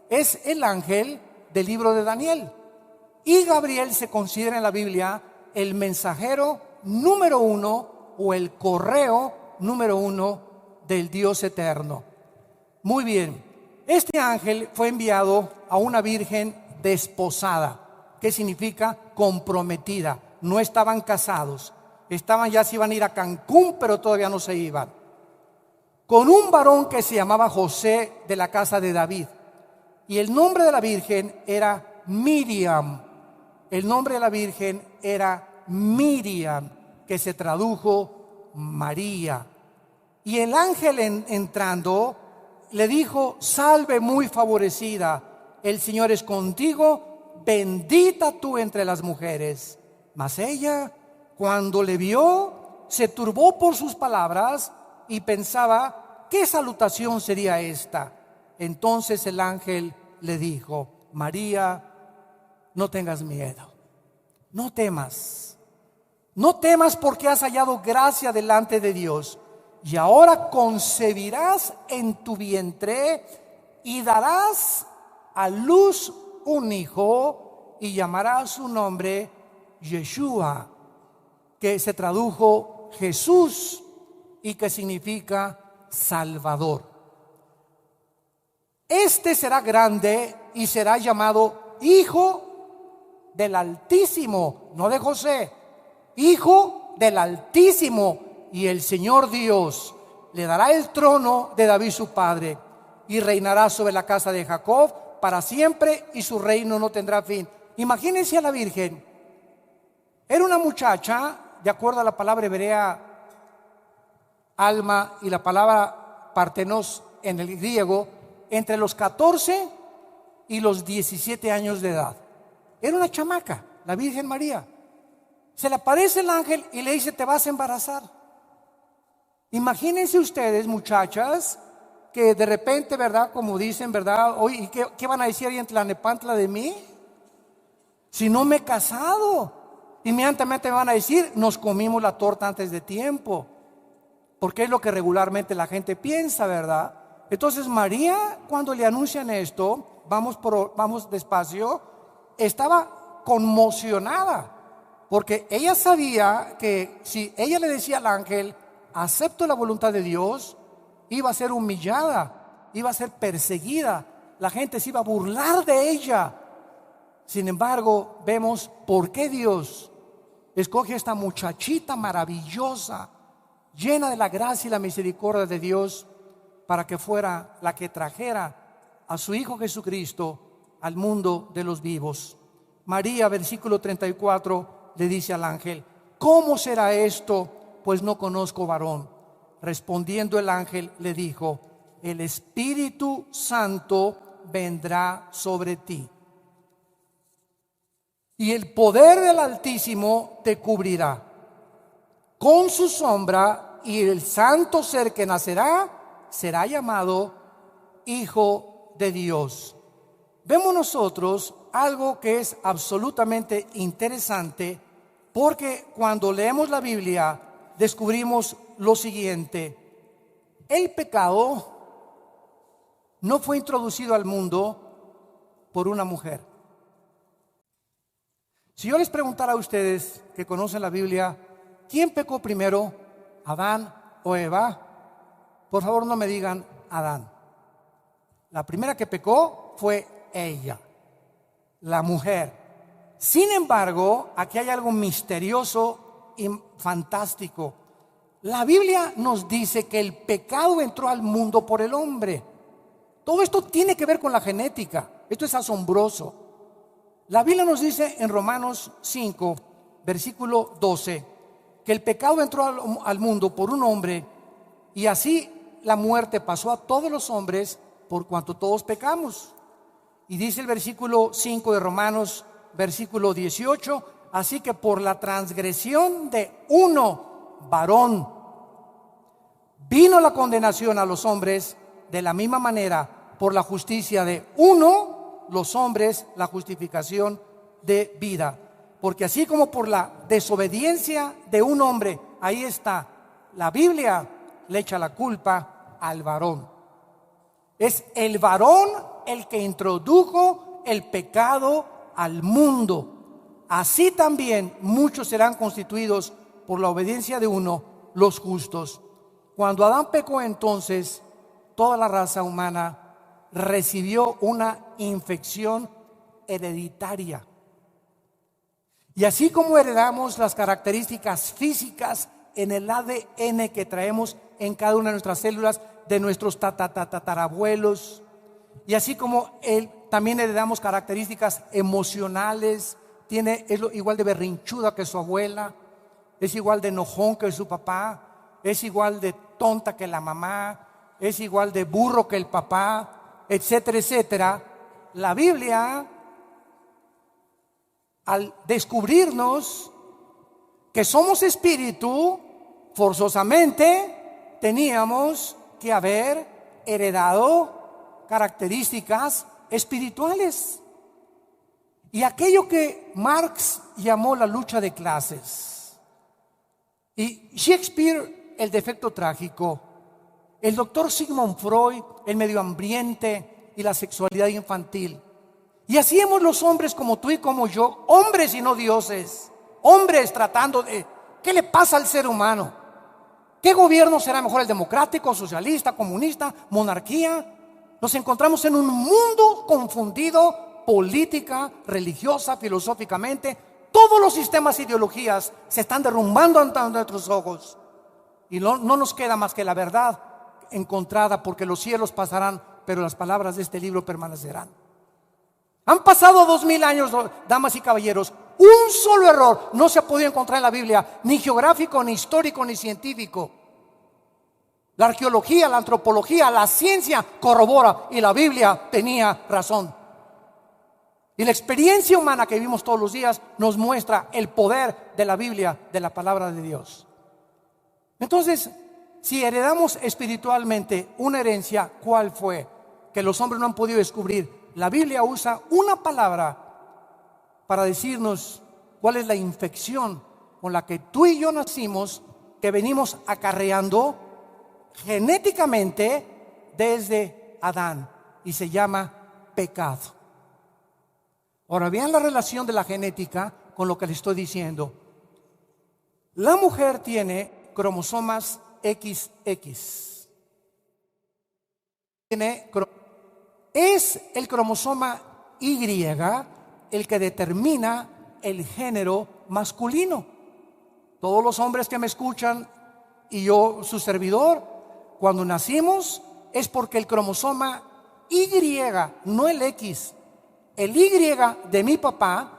es el ángel del libro de Daniel, y Gabriel se considera en la Biblia el mensajero número 1 o el correo número 1 del Dios eterno. Muy bien, este ángel fue enviado a una virgen desposada. ¿Qué significa? Comprometida. No estaban casados, ya se iban a ir a Cancún, pero todavía no se iban. Con un varón que se llamaba José, de la casa de David. Y el nombre de la virgen era Miriam. El nombre de la virgen era Miriam, que se tradujo María. Y el ángel entrando le dijo: salve muy favorecida, el Señor es contigo, bendita tú entre las mujeres. Mas ella, cuando le vio, se turbó por sus palabras y pensaba: ¿qué salutación sería esta? Entonces el ángel le dijo: María, no tengas miedo, no temas, porque has hallado gracia delante de Dios. Y ahora concebirás en tu vientre y darás a luz un hijo y llamarás su nombre Yeshua, que se tradujo Jesús y que significa Salvador. Este será grande y será llamado Hijo del Altísimo, no de José, Hijo del Altísimo. Y el Señor Dios le dará el trono de David su padre, y reinará sobre la casa de Jacob para siempre, y su reino no tendrá fin. Imagínense a la Virgen. Era una muchacha, de acuerdo a la palabra hebrea alma y la palabra partenos en el griego, entre los 14 y los 17 años de edad. Era una chamaca, la Virgen María. Se le aparece el ángel y le dice: te vas a embarazar. Imagínense ustedes, muchachas, que de repente, ¿verdad? Como dicen, ¿verdad? Oye, ¿qué van a decir ahí en Tlalnepantla de mí? Si no me he casado. Inmediatamente me van a decir, nos comimos la torta antes de tiempo. Porque es lo que regularmente la gente piensa, ¿verdad? Entonces María, cuando le anuncian esto, vamos despacio, estaba conmocionada. Porque ella sabía que si ella le decía al ángel, acepto la voluntad de Dios, iba a ser humillada, iba a ser perseguida, la gente se iba a burlar de ella. Sin embargo, vemos por qué Dios escoge a esta muchachita maravillosa, llena de la gracia y la misericordia de Dios, para que fuera la que trajera a su Hijo Jesucristo al mundo de los vivos. María, versículo 34, le dice al ángel, ¿cómo será esto? Pues no conozco varón. Respondiendo el ángel le dijo, el Espíritu Santo vendrá sobre ti, y el poder del Altísimo te cubrirá con su sombra, y el santo ser que nacerá será llamado Hijo de Dios. Vemos nosotros algo que es absolutamente interesante, porque cuando leemos la Biblia descubrimos lo siguiente: el pecado no fue introducido al mundo por una mujer. Si yo les preguntara a ustedes que conocen la Biblia, ¿quién pecó primero, Adán o Eva? Por favor, no me digan Adán. La primera que pecó fue ella, la mujer. Sin embargo, aquí hay algo misterioso y fantástico. La Biblia nos dice que el pecado entró al mundo por el hombre. Todo esto tiene que ver con la genética. Esto es asombroso. La Biblia nos dice en Romanos 5, versículo 12, que el pecado entró al mundo por un hombre, y así la muerte pasó a todos los hombres por cuanto todos pecamos. Y dice el versículo 5 de Romanos, versículo 18, así que por la transgresión de uno, varón, vino la condenación a los hombres, de la misma manera, por la justicia de uno, los hombres, la justificación de vida. Porque así como por la desobediencia de un hombre, ahí está, la Biblia le echa la culpa al varón. Es el varón el que introdujo el pecado al mundo. Así también muchos serán constituidos por la obediencia de uno, los justos. Cuando Adán pecó, entonces toda la raza humana recibió una infección hereditaria. Y así como heredamos las características físicas en el ADN que traemos en cada una de nuestras células de nuestros tatarabuelos, y así como también heredamos características emocionales, es igual de berrinchuda que su abuela, es igual de enojón que su papá, es igual de tonta que la mamá, es igual de burro que el papá, etcétera, etcétera. La Biblia, al descubrirnos que somos espíritu, forzosamente teníamos que haber heredado características espirituales. Y aquello que Marx llamó la lucha de clases, y Shakespeare el defecto trágico, el doctor Sigmund Freud el medio ambiente y la sexualidad infantil. Y así hemos los hombres como tú y como yo, hombres y no dioses, hombres tratando de, ¿qué le pasa al ser humano? ¿Qué gobierno será mejor, el democrático, socialista, comunista, monarquía? Nos encontramos en un mundo confundido, política, religiosa, filosóficamente. Todos los sistemas e ideologías se están derrumbando ante nuestros ojos. Y no nos queda más que la verdad encontrada, porque los cielos pasarán, pero las palabras de este libro permanecerán. Han pasado 2000 años, damas y caballeros. Un solo error no se ha podido encontrar en la Biblia, ni geográfico, ni histórico, ni científico. La arqueología, la antropología, la ciencia corrobora, y la Biblia tenía razón. Y la experiencia humana que vivimos todos los días nos muestra el poder de la Biblia, de la palabra de Dios. Entonces, si heredamos espiritualmente una herencia, ¿cuál fue? Que los hombres no han podido descubrir. La Biblia usa una palabra para decirnos cuál es la infección con la que tú y yo nacimos, que venimos acarreando genéticamente desde Adán, y se llama pecado. Ahora vean la relación de la genética con lo que les estoy diciendo. La mujer tiene cromosomas XX. Es el cromosoma Y el que determina el género masculino. Todos los hombres que me escuchan y yo, su servidor, cuando nacimos es porque el cromosoma Y, no el X, el Y de mi papá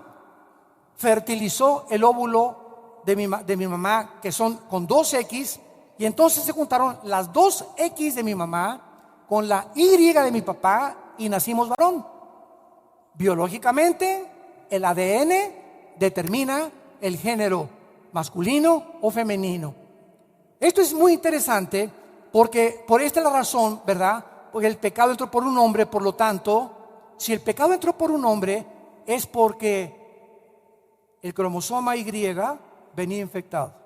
fertilizó el óvulo de mi mamá, que son con 2X, y entonces se juntaron las 2X de mi mamá con la Y de mi papá y nacimos varón. Biológicamente, el ADN determina el género masculino o femenino. Esto es muy interesante porque por esta es la razón, ¿verdad? Porque el pecado entró por un hombre, por lo tanto, si el pecado entró por un hombre, es porque el cromosoma Y venía infectado.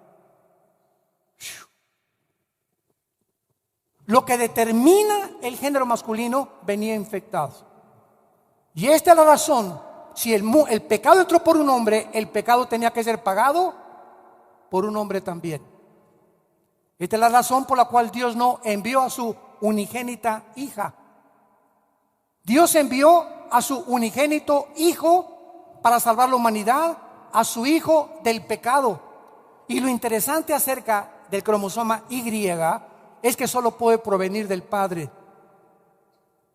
Lo que determina el género masculino venía infectado. Y esta es la razón. Si el pecado entró por un hombre, el pecado tenía que ser pagado por un hombre también. Esta es la razón por la cual Dios no envió a su unigénita hija. Dios envió a su unigénito hijo para salvar la humanidad, a su hijo del pecado. Y lo interesante acerca del cromosoma Y es que solo puede provenir del padre.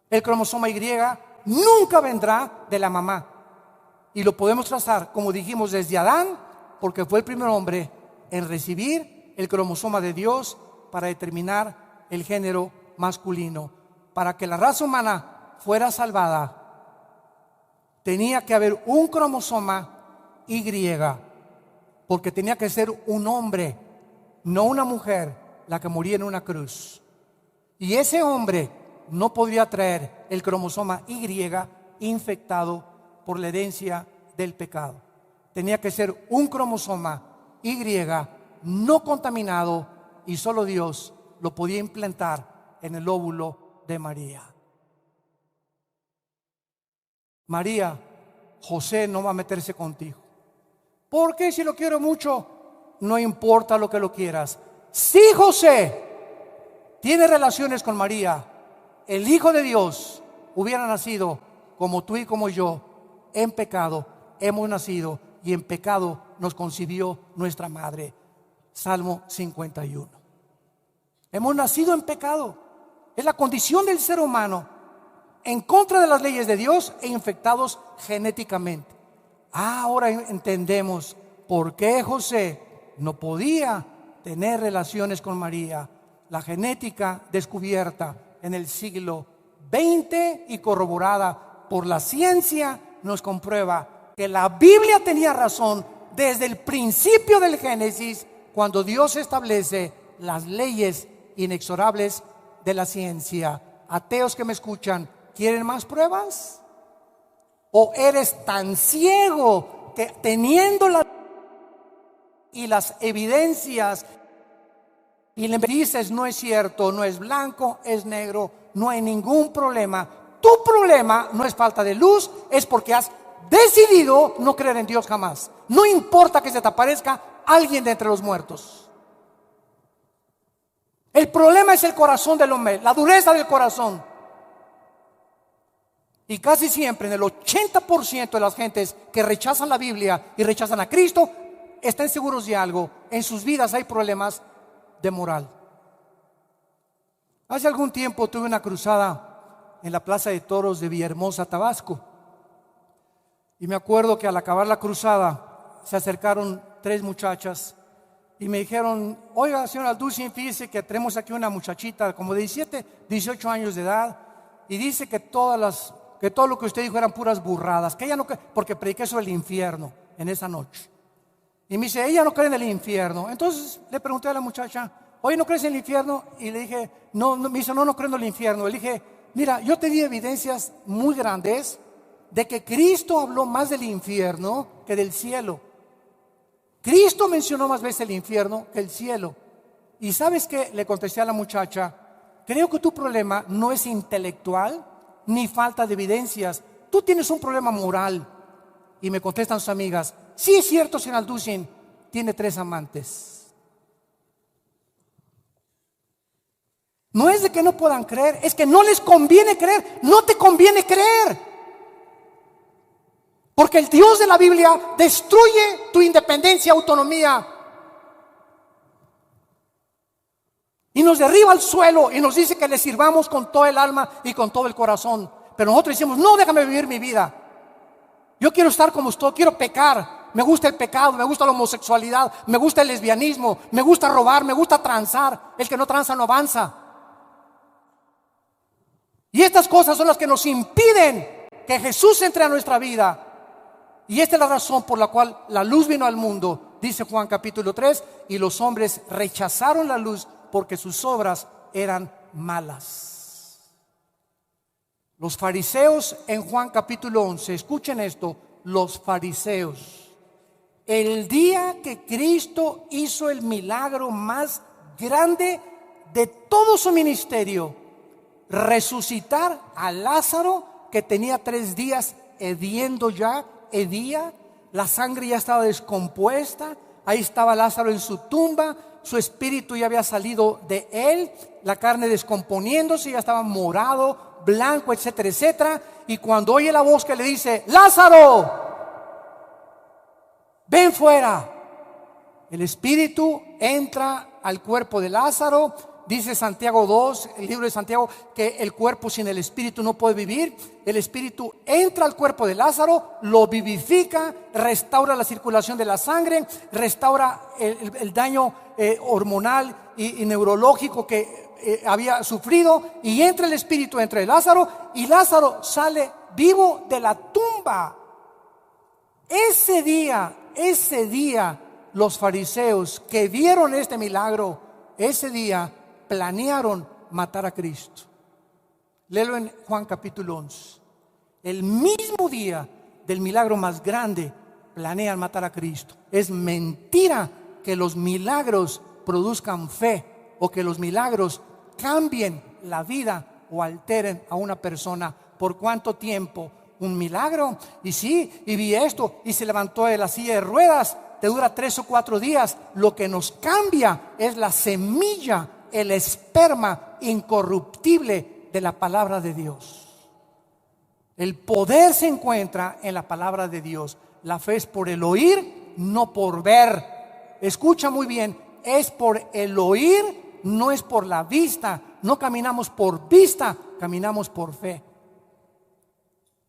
El cromosoma Y nunca vendrá de la mamá. Y lo podemos trazar, como dijimos, desde Adán, porque fue el primer hombre en recibir el cromosoma de Dios para determinar el género masculino. Para que la raza humana fuera salvada, tenía que haber un cromosoma Y, porque tenía que ser un hombre, no una mujer, la que moría en una cruz. Y ese hombre no podría traer el cromosoma Y infectado por la herencia del pecado. Tenía que ser un cromosoma Y no contaminado, y solo Dios lo podía implantar en el óvulo de María. María, José no va a meterse contigo. ¿Por qué? Si lo quiero mucho, no importa lo que lo quieras. Si José tiene relaciones con María, el Hijo de Dios hubiera nacido como tú y como yo, en pecado hemos nacido y en pecado nos concibió nuestra madre. Salmo 51. Hemos nacido en pecado. Es la condición del ser humano, en contra de las leyes de Dios e infectados genéticamente. Ahora entendemos por qué José no podía tener relaciones con María. La genética descubierta en el siglo XX y corroborada por la ciencia nos comprueba que la Biblia tenía razón desde el principio del Génesis, cuando Dios establece las leyes inexorables de la ciencia. Ateos que me escuchan, ¿quieren más pruebas? ¿O eres tan ciego que teniendo las evidencias y le dices no es cierto, no es blanco, es negro, no hay ningún problema? Tu problema no es falta de luz, es porque has decidido no creer en Dios jamás. No importa que se te aparezca alguien de entre los muertos. El problema es el corazón del hombre, la dureza del corazón. Y casi siempre, en el 80% de las gentes que rechazan la Biblia y rechazan a Cristo, están seguros de algo. En sus vidas hay problemas de moral. Hace algún tiempo tuve una cruzada en la Plaza de Toros de Villahermosa, Tabasco. Y me acuerdo que al acabar la cruzada se acercaron 3 muchachas y me dijeron: oiga, señora Alducin, fíjese que tenemos aquí una muchachita como de 17, 18 años de edad, y dice que todo lo que usted dijo eran puras burradas, que ella no cree, porque prediqué sobre el infierno en esa noche. Y me dice, ella no cree en el infierno. Entonces le pregunté a la muchacha, oye, ¿no crees en el infierno? Y le dije, no, no. Me dice, no, no creo en el infierno. Le dije, mira, yo te di evidencias muy grandes de que Cristo habló más del infierno que del cielo. Cristo mencionó más veces el infierno que el cielo. Y ¿sabes qué? Le contesté a la muchacha, creo que tu problema no es intelectual ni falta de evidencias. Tú tienes un problema moral. Y me contestan sus amigas, sí es cierto, señor Alducin, tiene 3 amantes. No es de que no puedan creer, es que no les conviene creer. No te conviene creer, porque el Dios de la Biblia destruye tu independencia, autonomía, y nos derriba al suelo y nos dice que le sirvamos con todo el alma y con todo el corazón. Pero nosotros decimos, no, déjame vivir mi vida. Yo quiero estar como estoy, quiero pecar. Me gusta el pecado, me gusta la homosexualidad, me gusta el lesbianismo, me gusta robar, me gusta transar. El que no tranza no avanza. Y estas cosas son las que nos impiden que Jesús entre a nuestra vida. Y esta es la razón por la cual la luz vino al mundo, dice Juan capítulo 3, y los hombres rechazaron la luz porque sus obras eran malas. Los fariseos en Juan capítulo 11, escuchen esto, los fariseos, el día que Cristo hizo el milagro más grande de todo su ministerio, resucitar a Lázaro, que tenía 3 días hediendo ya, hedía, la sangre ya estaba descompuesta, ahí estaba Lázaro en su tumba, su espíritu ya había salido de él, la carne descomponiéndose, ya estaba morado, blanco, etcétera, etcétera. Y cuando oye la voz que le dice, Lázaro, ven fuera, el espíritu entra al cuerpo de Lázaro. Dice Santiago 2, el libro de Santiago, que el cuerpo sin el espíritu no puede vivir. El espíritu entra al cuerpo de Lázaro, lo vivifica, restaura la circulación de la sangre, restaura el daño hormonal y neurológico que había sufrido, y entra el espíritu entre Lázaro, y Lázaro sale vivo de la tumba. Ese día los fariseos que vieron este milagro, ese día planearon matar a Cristo. Léelo en Juan capítulo 11. El mismo día del milagro más grande planean matar a Cristo. Es mentira que los milagros produzcan fe o que los milagros cambien la vida o alteren a una persona. ¿Por cuánto tiempo? Un milagro. Y sí, y vi esto, y se levantó de la silla de ruedas. Te dura 3 o 4 días. Lo que nos cambia es la semilla, el esperma incorruptible de la palabra de Dios. El poder se encuentra en la palabra de Dios. La fe es por el oír, no por ver. Escucha muy bien, es por el oír, no es por la vista. No caminamos por vista, caminamos por fe.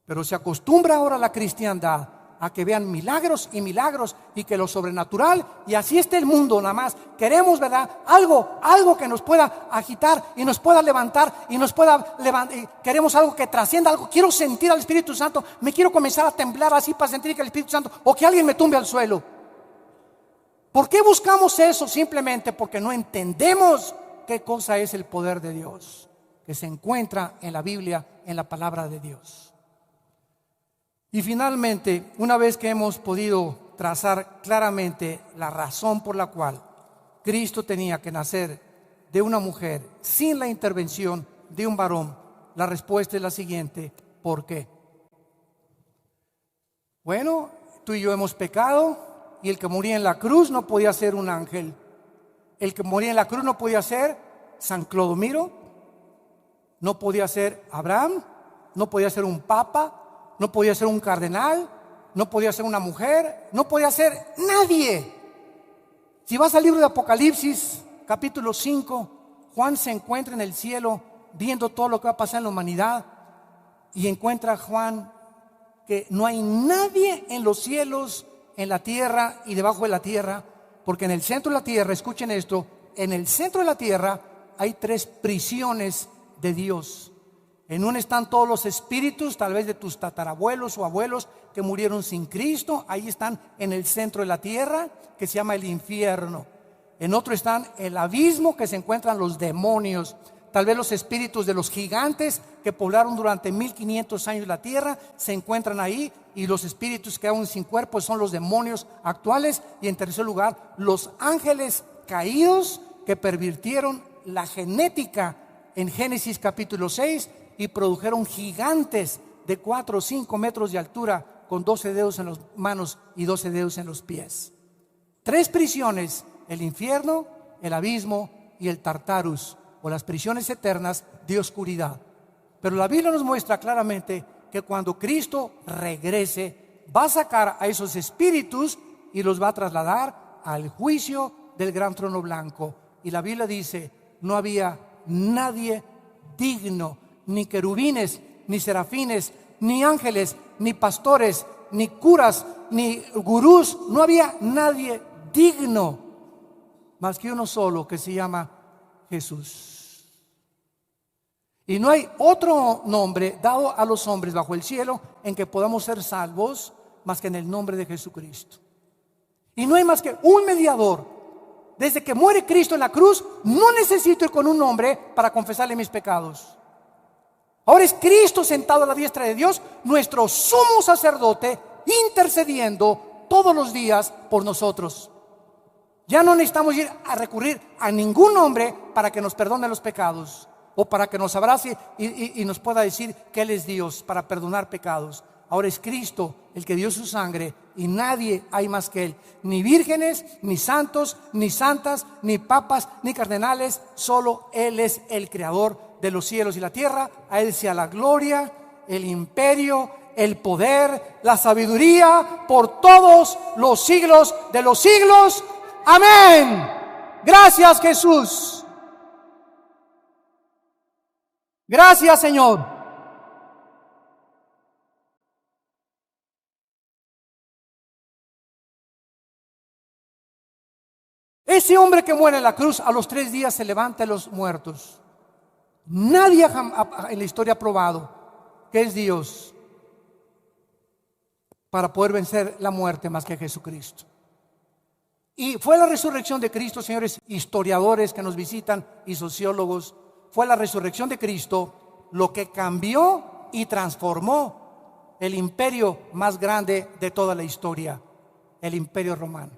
Pero se acostumbra ahora la cristiandad a que vean milagros y milagros y que lo sobrenatural, y así está el mundo nada más. Queremos, ¿verdad? Algo que nos pueda agitar y nos pueda levantar y nos pueda levantar. Queremos algo que trascienda algo. Quiero sentir al Espíritu Santo. Me quiero comenzar a temblar así para sentir que el Espíritu Santo, o que alguien me tumbe al suelo. ¿Por qué buscamos eso? Simplemente porque no entendemos qué cosa es el poder de Dios, que se encuentra en la Biblia, en la palabra de Dios. Y finalmente, una vez que hemos podido trazar claramente la razón por la cual Cristo tenía que nacer de una mujer sin la intervención de un varón, la respuesta es la siguiente: ¿por qué? Bueno, tú y yo hemos pecado, y el que moría en la cruz no podía ser un ángel. El que moría en la cruz no podía ser San Clodomiro, no podía ser Abraham, no podía ser un papa, no podía ser un cardenal, no podía ser una mujer, no podía ser nadie. Si vas al libro de Apocalipsis, capítulo 5, Juan se encuentra en el cielo viendo todo lo que va a pasar en la humanidad, y encuentra a Juan que no hay nadie en los cielos, en la tierra y debajo de la tierra, porque en el centro de la tierra, escuchen esto, en el centro de la tierra hay 3 prisiones de Dios. En una están todos los espíritus, tal vez de tus tatarabuelos o abuelos que murieron sin Cristo. Ahí están en el centro de la tierra, que se llama el infierno. En otro están el abismo, que se encuentran los demonios. Tal vez los espíritus de los gigantes que poblaron durante 1500 años la tierra se encuentran ahí, y los espíritus que aún sin cuerpo son los demonios actuales. Y en tercer lugar, los ángeles caídos que pervirtieron la genética en Génesis capítulo 6 y produjeron gigantes de 4 o 5 metros de altura, con 12 dedos en las manos y 12 dedos en los pies. 3 prisiones: el infierno, el abismo y el Tartarus, o las prisiones eternas de oscuridad. Pero la Biblia nos muestra claramente que cuando Cristo regrese, va a sacar a esos espíritus y los va a trasladar al juicio del gran trono blanco. Y la Biblia dice: no había nadie digno, ni querubines, ni serafines, ni ángeles, ni pastores, ni curas, ni gurús. No había nadie digno más que uno solo, que se llama Jesús. Y no hay otro nombre dado a los hombres bajo el cielo en que podamos ser salvos más que en el nombre de Jesucristo. Y no hay más que un mediador. Desde que muere Cristo en la cruz, no necesito ir con un hombre para confesarle mis pecados. Ahora es Cristo sentado a la diestra de Dios, nuestro sumo sacerdote, intercediendo todos los días por nosotros. Ya no necesitamos ir a recurrir a ningún hombre para que nos perdone los pecados, o para que nos abrace y nos pueda decir que Él es Dios para perdonar pecados. Ahora es Cristo el que dio su sangre, y nadie hay más que Él. Ni vírgenes, ni santos, ni santas, ni papas, ni cardenales. Solo Él es el creador de los cielos y la tierra. A Él sea la gloria, el imperio, el poder, la sabiduría por todos los siglos de los siglos. Amén. Gracias, Jesús. Gracias, Señor. Ese hombre que muere en la cruz, a los 3 días se levanta de los muertos. Nadie en la historia ha probado que es Dios para poder vencer la muerte más que Jesucristo. Y fue la resurrección de Cristo, señores historiadores que nos visitan y sociólogos. Fue la resurrección de Cristo lo que cambió y transformó el imperio más grande de toda la historia, el Imperio Romano.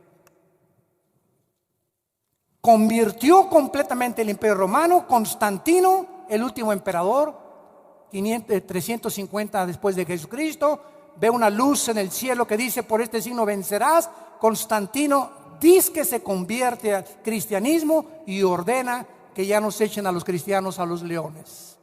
Convirtió completamente el Imperio Romano. Constantino, el último emperador, 350 después de Jesucristo, ve una luz en el cielo que dice: por este signo vencerás. Constantino dice que se convierte al cristianismo y ordena que ya no se echen a los cristianos a los leones,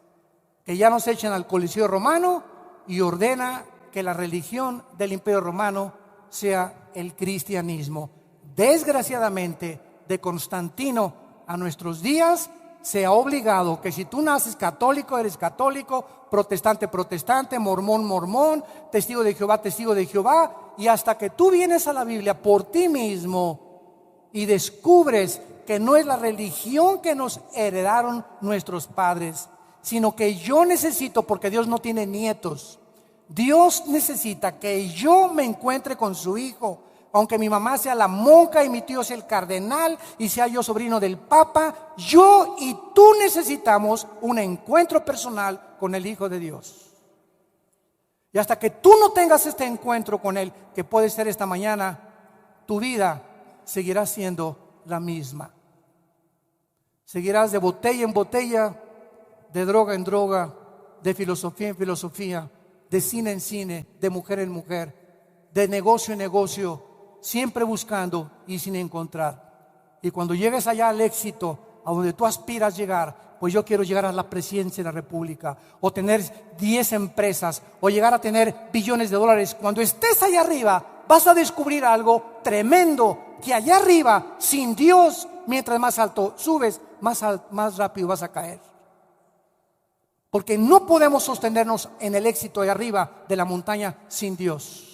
que ya no se echen al Coliseo Romano, y ordena que la religión del Imperio Romano sea el cristianismo. Desgraciadamente, de Constantino a nuestros días se ha obligado que si tú naces católico, eres católico, protestante, protestante, mormón, mormón, testigo de Jehová, y hasta que tú vienes a la Biblia por ti mismo y descubres que no es la religión que nos heredaron nuestros padres, sino que yo necesito, porque Dios no tiene nietos, Dios necesita que yo me encuentre con su Hijo. Aunque mi mamá sea la monja y mi tío sea el cardenal y sea yo sobrino del Papa, yo y tú necesitamos un encuentro personal con el Hijo de Dios. Y hasta que tú no tengas este encuentro con Él, que puede ser esta mañana, tu vida seguirá siendo la misma. Seguirás de botella en botella, de droga en droga, de filosofía en filosofía, de cine en cine, de mujer en mujer, de negocio en negocio, siempre buscando y sin encontrar. Y cuando llegues allá al éxito, a donde tú aspiras llegar, pues yo quiero llegar a la presidencia de la República, o tener 10 empresas, o llegar a tener billones de dólares. Cuando estés allá arriba, vas a descubrir algo tremendo, que allá arriba, sin Dios, mientras más alto subes, más rápido vas a caer. Porque no podemos sostenernos en el éxito de arriba de la montaña sin Dios.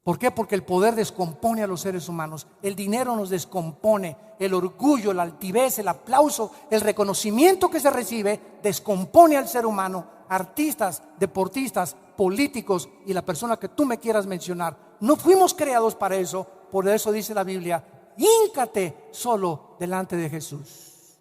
¿Por qué? Porque el poder descompone a los seres humanos. El dinero nos descompone. El orgullo, la altivez, el aplauso, el reconocimiento que se recibe descompone al ser humano. Artistas, deportistas, políticos y la persona que tú me quieras mencionar. No fuimos creados para eso. Por eso dice la Biblia: híncate solo delante de Jesús.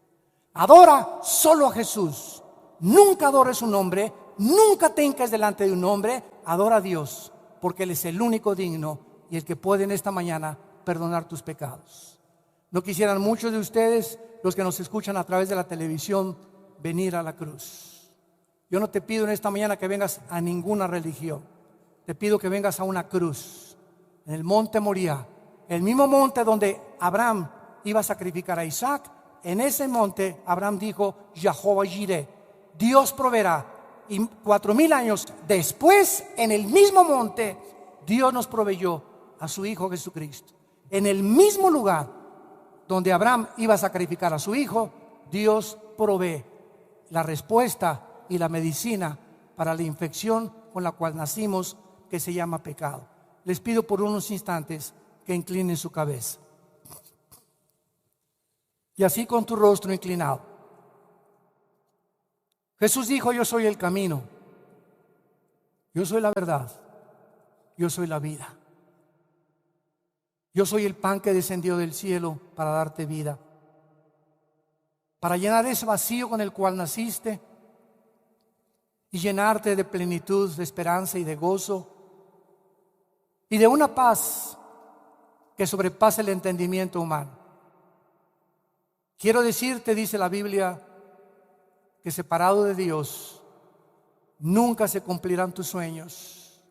Adora solo a Jesús. Nunca adores un hombre, nunca te hinques delante de un hombre. Adora a Dios, porque Él es el único digno y el que puede en esta mañana perdonar tus pecados. ¿No quisieran muchos de ustedes, los que nos escuchan a través de la televisión, venir a la cruz? Yo no te pido en esta mañana que vengas a ninguna religión. Te pido que vengas a una cruz, en el monte Moriah, el mismo monte donde Abraham iba a sacrificar a Isaac. En ese monte Abraham dijo: Jehová Jireh, Dios proveerá. Y 4000 años después, en el mismo monte, Dios nos proveyó a su Hijo Jesucristo. En el mismo lugar donde Abraham iba a sacrificar a su hijo, Dios provee la respuesta y la medicina para la infección con la cual nacimos, que se llama pecado. Les pido por unos instantes que inclinen su cabeza. Y así, con tu rostro inclinado, Jesús dijo: yo soy el camino, yo soy la verdad, yo soy la vida. Yo soy el pan que descendió del cielo para darte vida, para llenar ese vacío con el cual naciste y llenarte de plenitud, de esperanza y de gozo y de una paz que sobrepasa el entendimiento humano. Quiero decirte, dice la Biblia, que separado de Dios nunca se cumplirán tus sueños,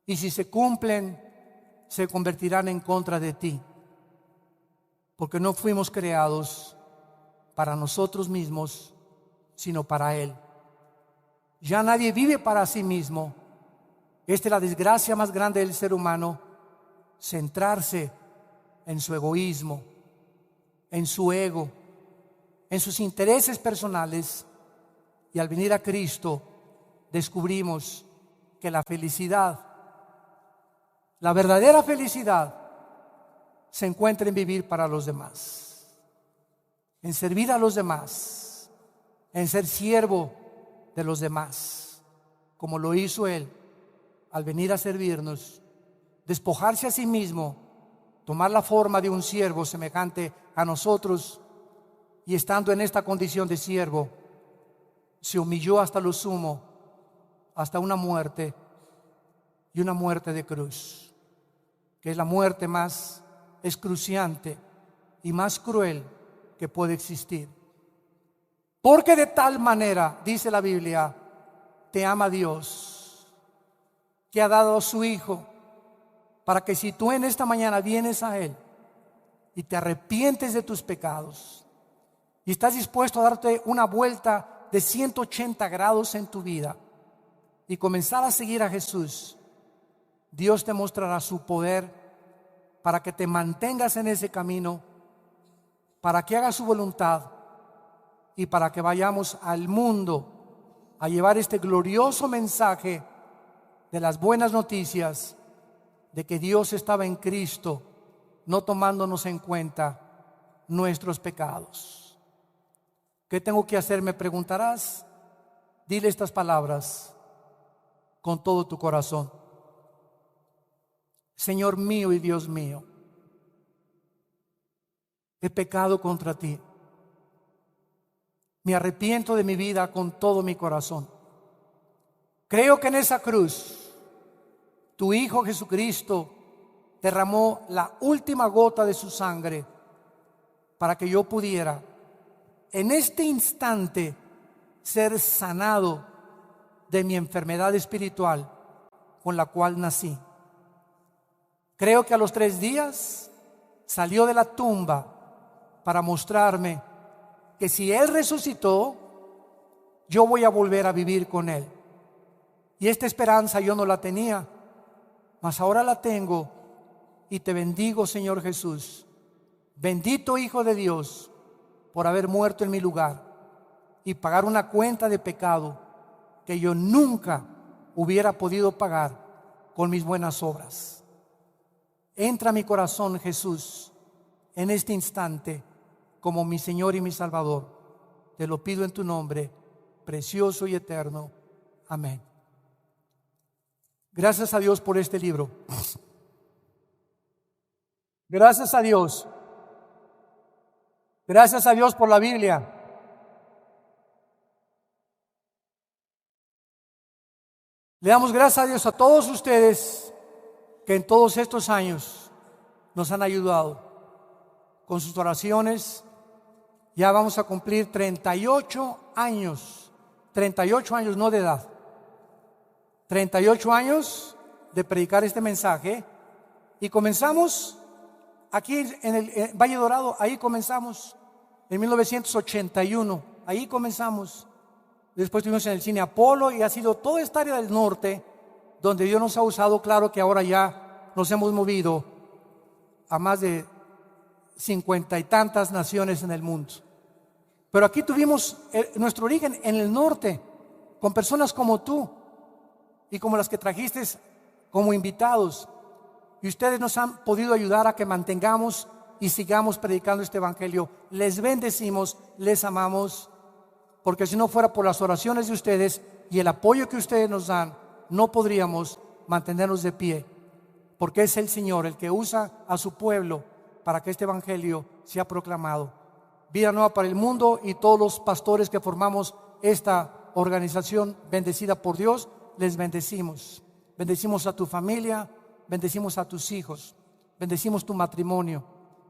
y si se cumplen, se convertirán en contra de ti, porque no fuimos creados para nosotros mismos, sino para Él. Ya nadie vive para sí mismo. Esta es la desgracia más grande del ser humano: centrarse en su egoísmo, en su ego, en sus intereses personales. Y al venir a Cristo descubrimos que la felicidad, la verdadera felicidad, se encuentra en vivir para los demás, en servir a los demás, en ser siervo de los demás, como lo hizo Él al venir a servirnos, despojarse a sí mismo, tomar la forma de un siervo semejante a nosotros, y estando en esta condición de siervo, se humilló hasta lo sumo, hasta una muerte, y una muerte de cruz, que es la muerte más excruciante y más cruel que puede existir. Porque de tal manera, dice la Biblia, te ama Dios, que ha dado a su Hijo, para que si tú en esta mañana vienes a Él y te arrepientes de tus pecados y estás dispuesto a darte una vuelta de 180 grados en tu vida y comenzar a seguir a Jesús, Dios te mostrará su poder para que te mantengas en ese camino, para que hagas su voluntad y para que vayamos al mundo a llevar este glorioso mensaje de las buenas noticias de que Dios estaba en Cristo, no tomándonos en cuenta nuestros pecados. ¿Qué tengo que hacer?, me preguntarás. Dile estas palabras con todo tu corazón: Señor mío y Dios mío, he pecado contra ti. Me arrepiento de mi vida con todo mi corazón. Creo que en esa cruz tu Hijo Jesucristo derramó la última gota de su sangre para que yo pudiera en este instante ser sanado de mi enfermedad espiritual con la cual nací. Creo que a los 3 días salió de la tumba para mostrarme que si Él resucitó, yo voy a volver a vivir con Él. Y esta esperanza yo no la tenía, mas ahora la tengo, y te bendigo, Señor Jesús. Bendito Hijo de Dios, por haber muerto en mi lugar y pagar una cuenta de pecado que yo nunca hubiera podido pagar con mis buenas obras. Entra a mi corazón, Jesús, en este instante como mi Señor y mi Salvador. Te lo pido en tu nombre, precioso y eterno. Amén. Gracias a Dios por este libro. Gracias a Dios. Gracias a Dios por la Biblia. Le damos gracias a Dios a todos ustedes que en todos estos años nos han ayudado con sus oraciones. Ya vamos a cumplir 38 años no de edad, 38 años de predicar este mensaje, y comenzamos aquí en el Valle Dorado. Ahí comenzamos en 1981, ahí comenzamos. Después estuvimos en el Cine Apolo, y ha sido toda esta área del norte donde Dios nos ha usado. Claro que ahora ya nos hemos movido a más de 50 y tantas naciones en el mundo. Pero aquí tuvimos nuestro origen en el norte, con personas como tú y como las que trajiste como invitados. Y ustedes nos han podido ayudar a que mantengamos y sigamos predicando este evangelio. Les bendecimos, les amamos, porque si no fuera por las oraciones de ustedes y el apoyo que ustedes nos dan, no podríamos mantenernos de pie, porque es el Señor el que usa a su pueblo para que este evangelio sea proclamado. Vida Nueva para el Mundo y todos los pastores que formamos esta organización bendecida por Dios, les bendecimos. Bendecimos a tu familia, bendecimos a tus hijos, bendecimos tu matrimonio,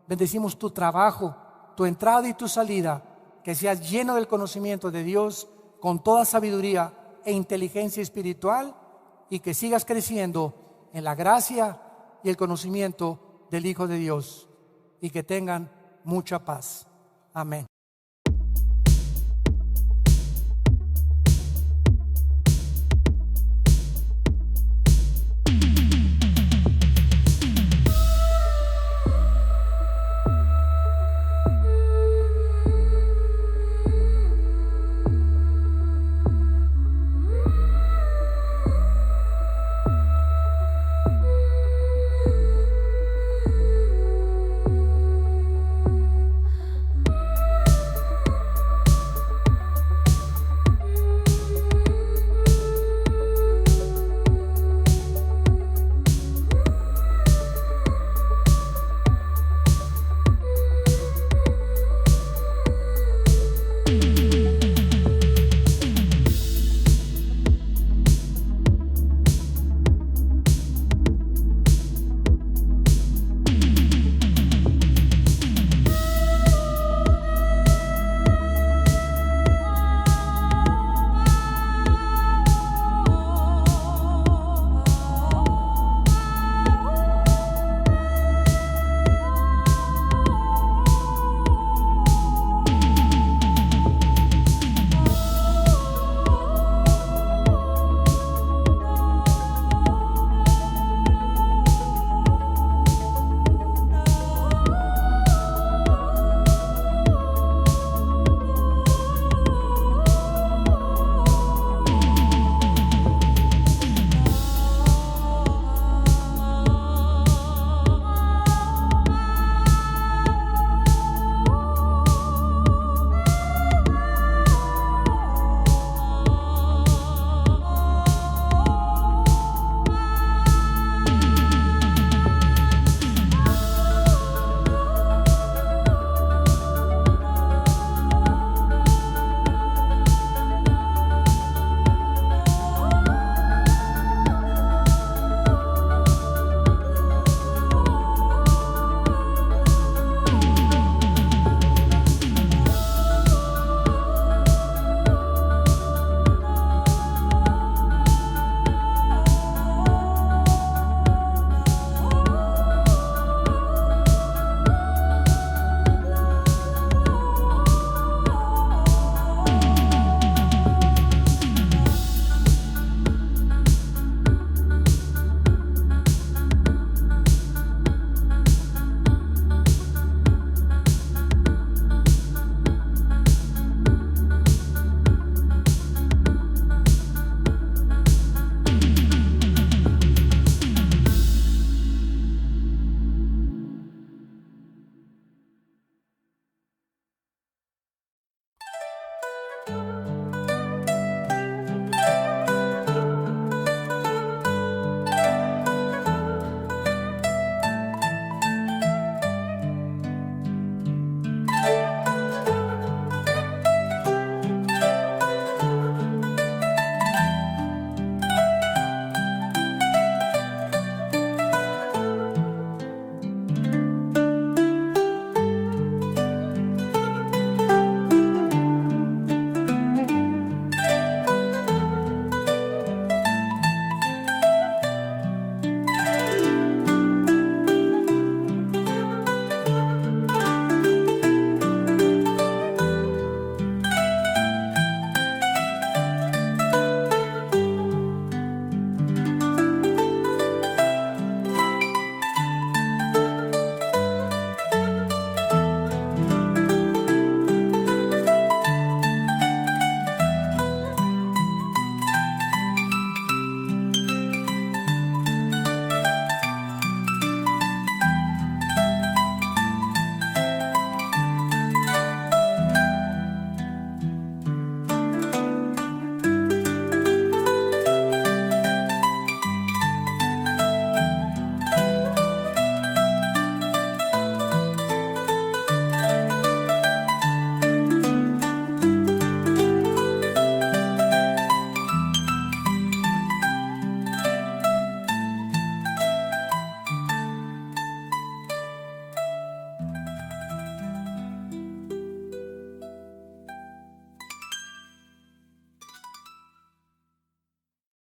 bendecimos tu trabajo, tu entrada y tu salida, que seas lleno del conocimiento de Dios con toda sabiduría e inteligencia espiritual, y que sigas creciendo en la gracia y el conocimiento del Hijo de Dios, y que tengan mucha paz. Amén.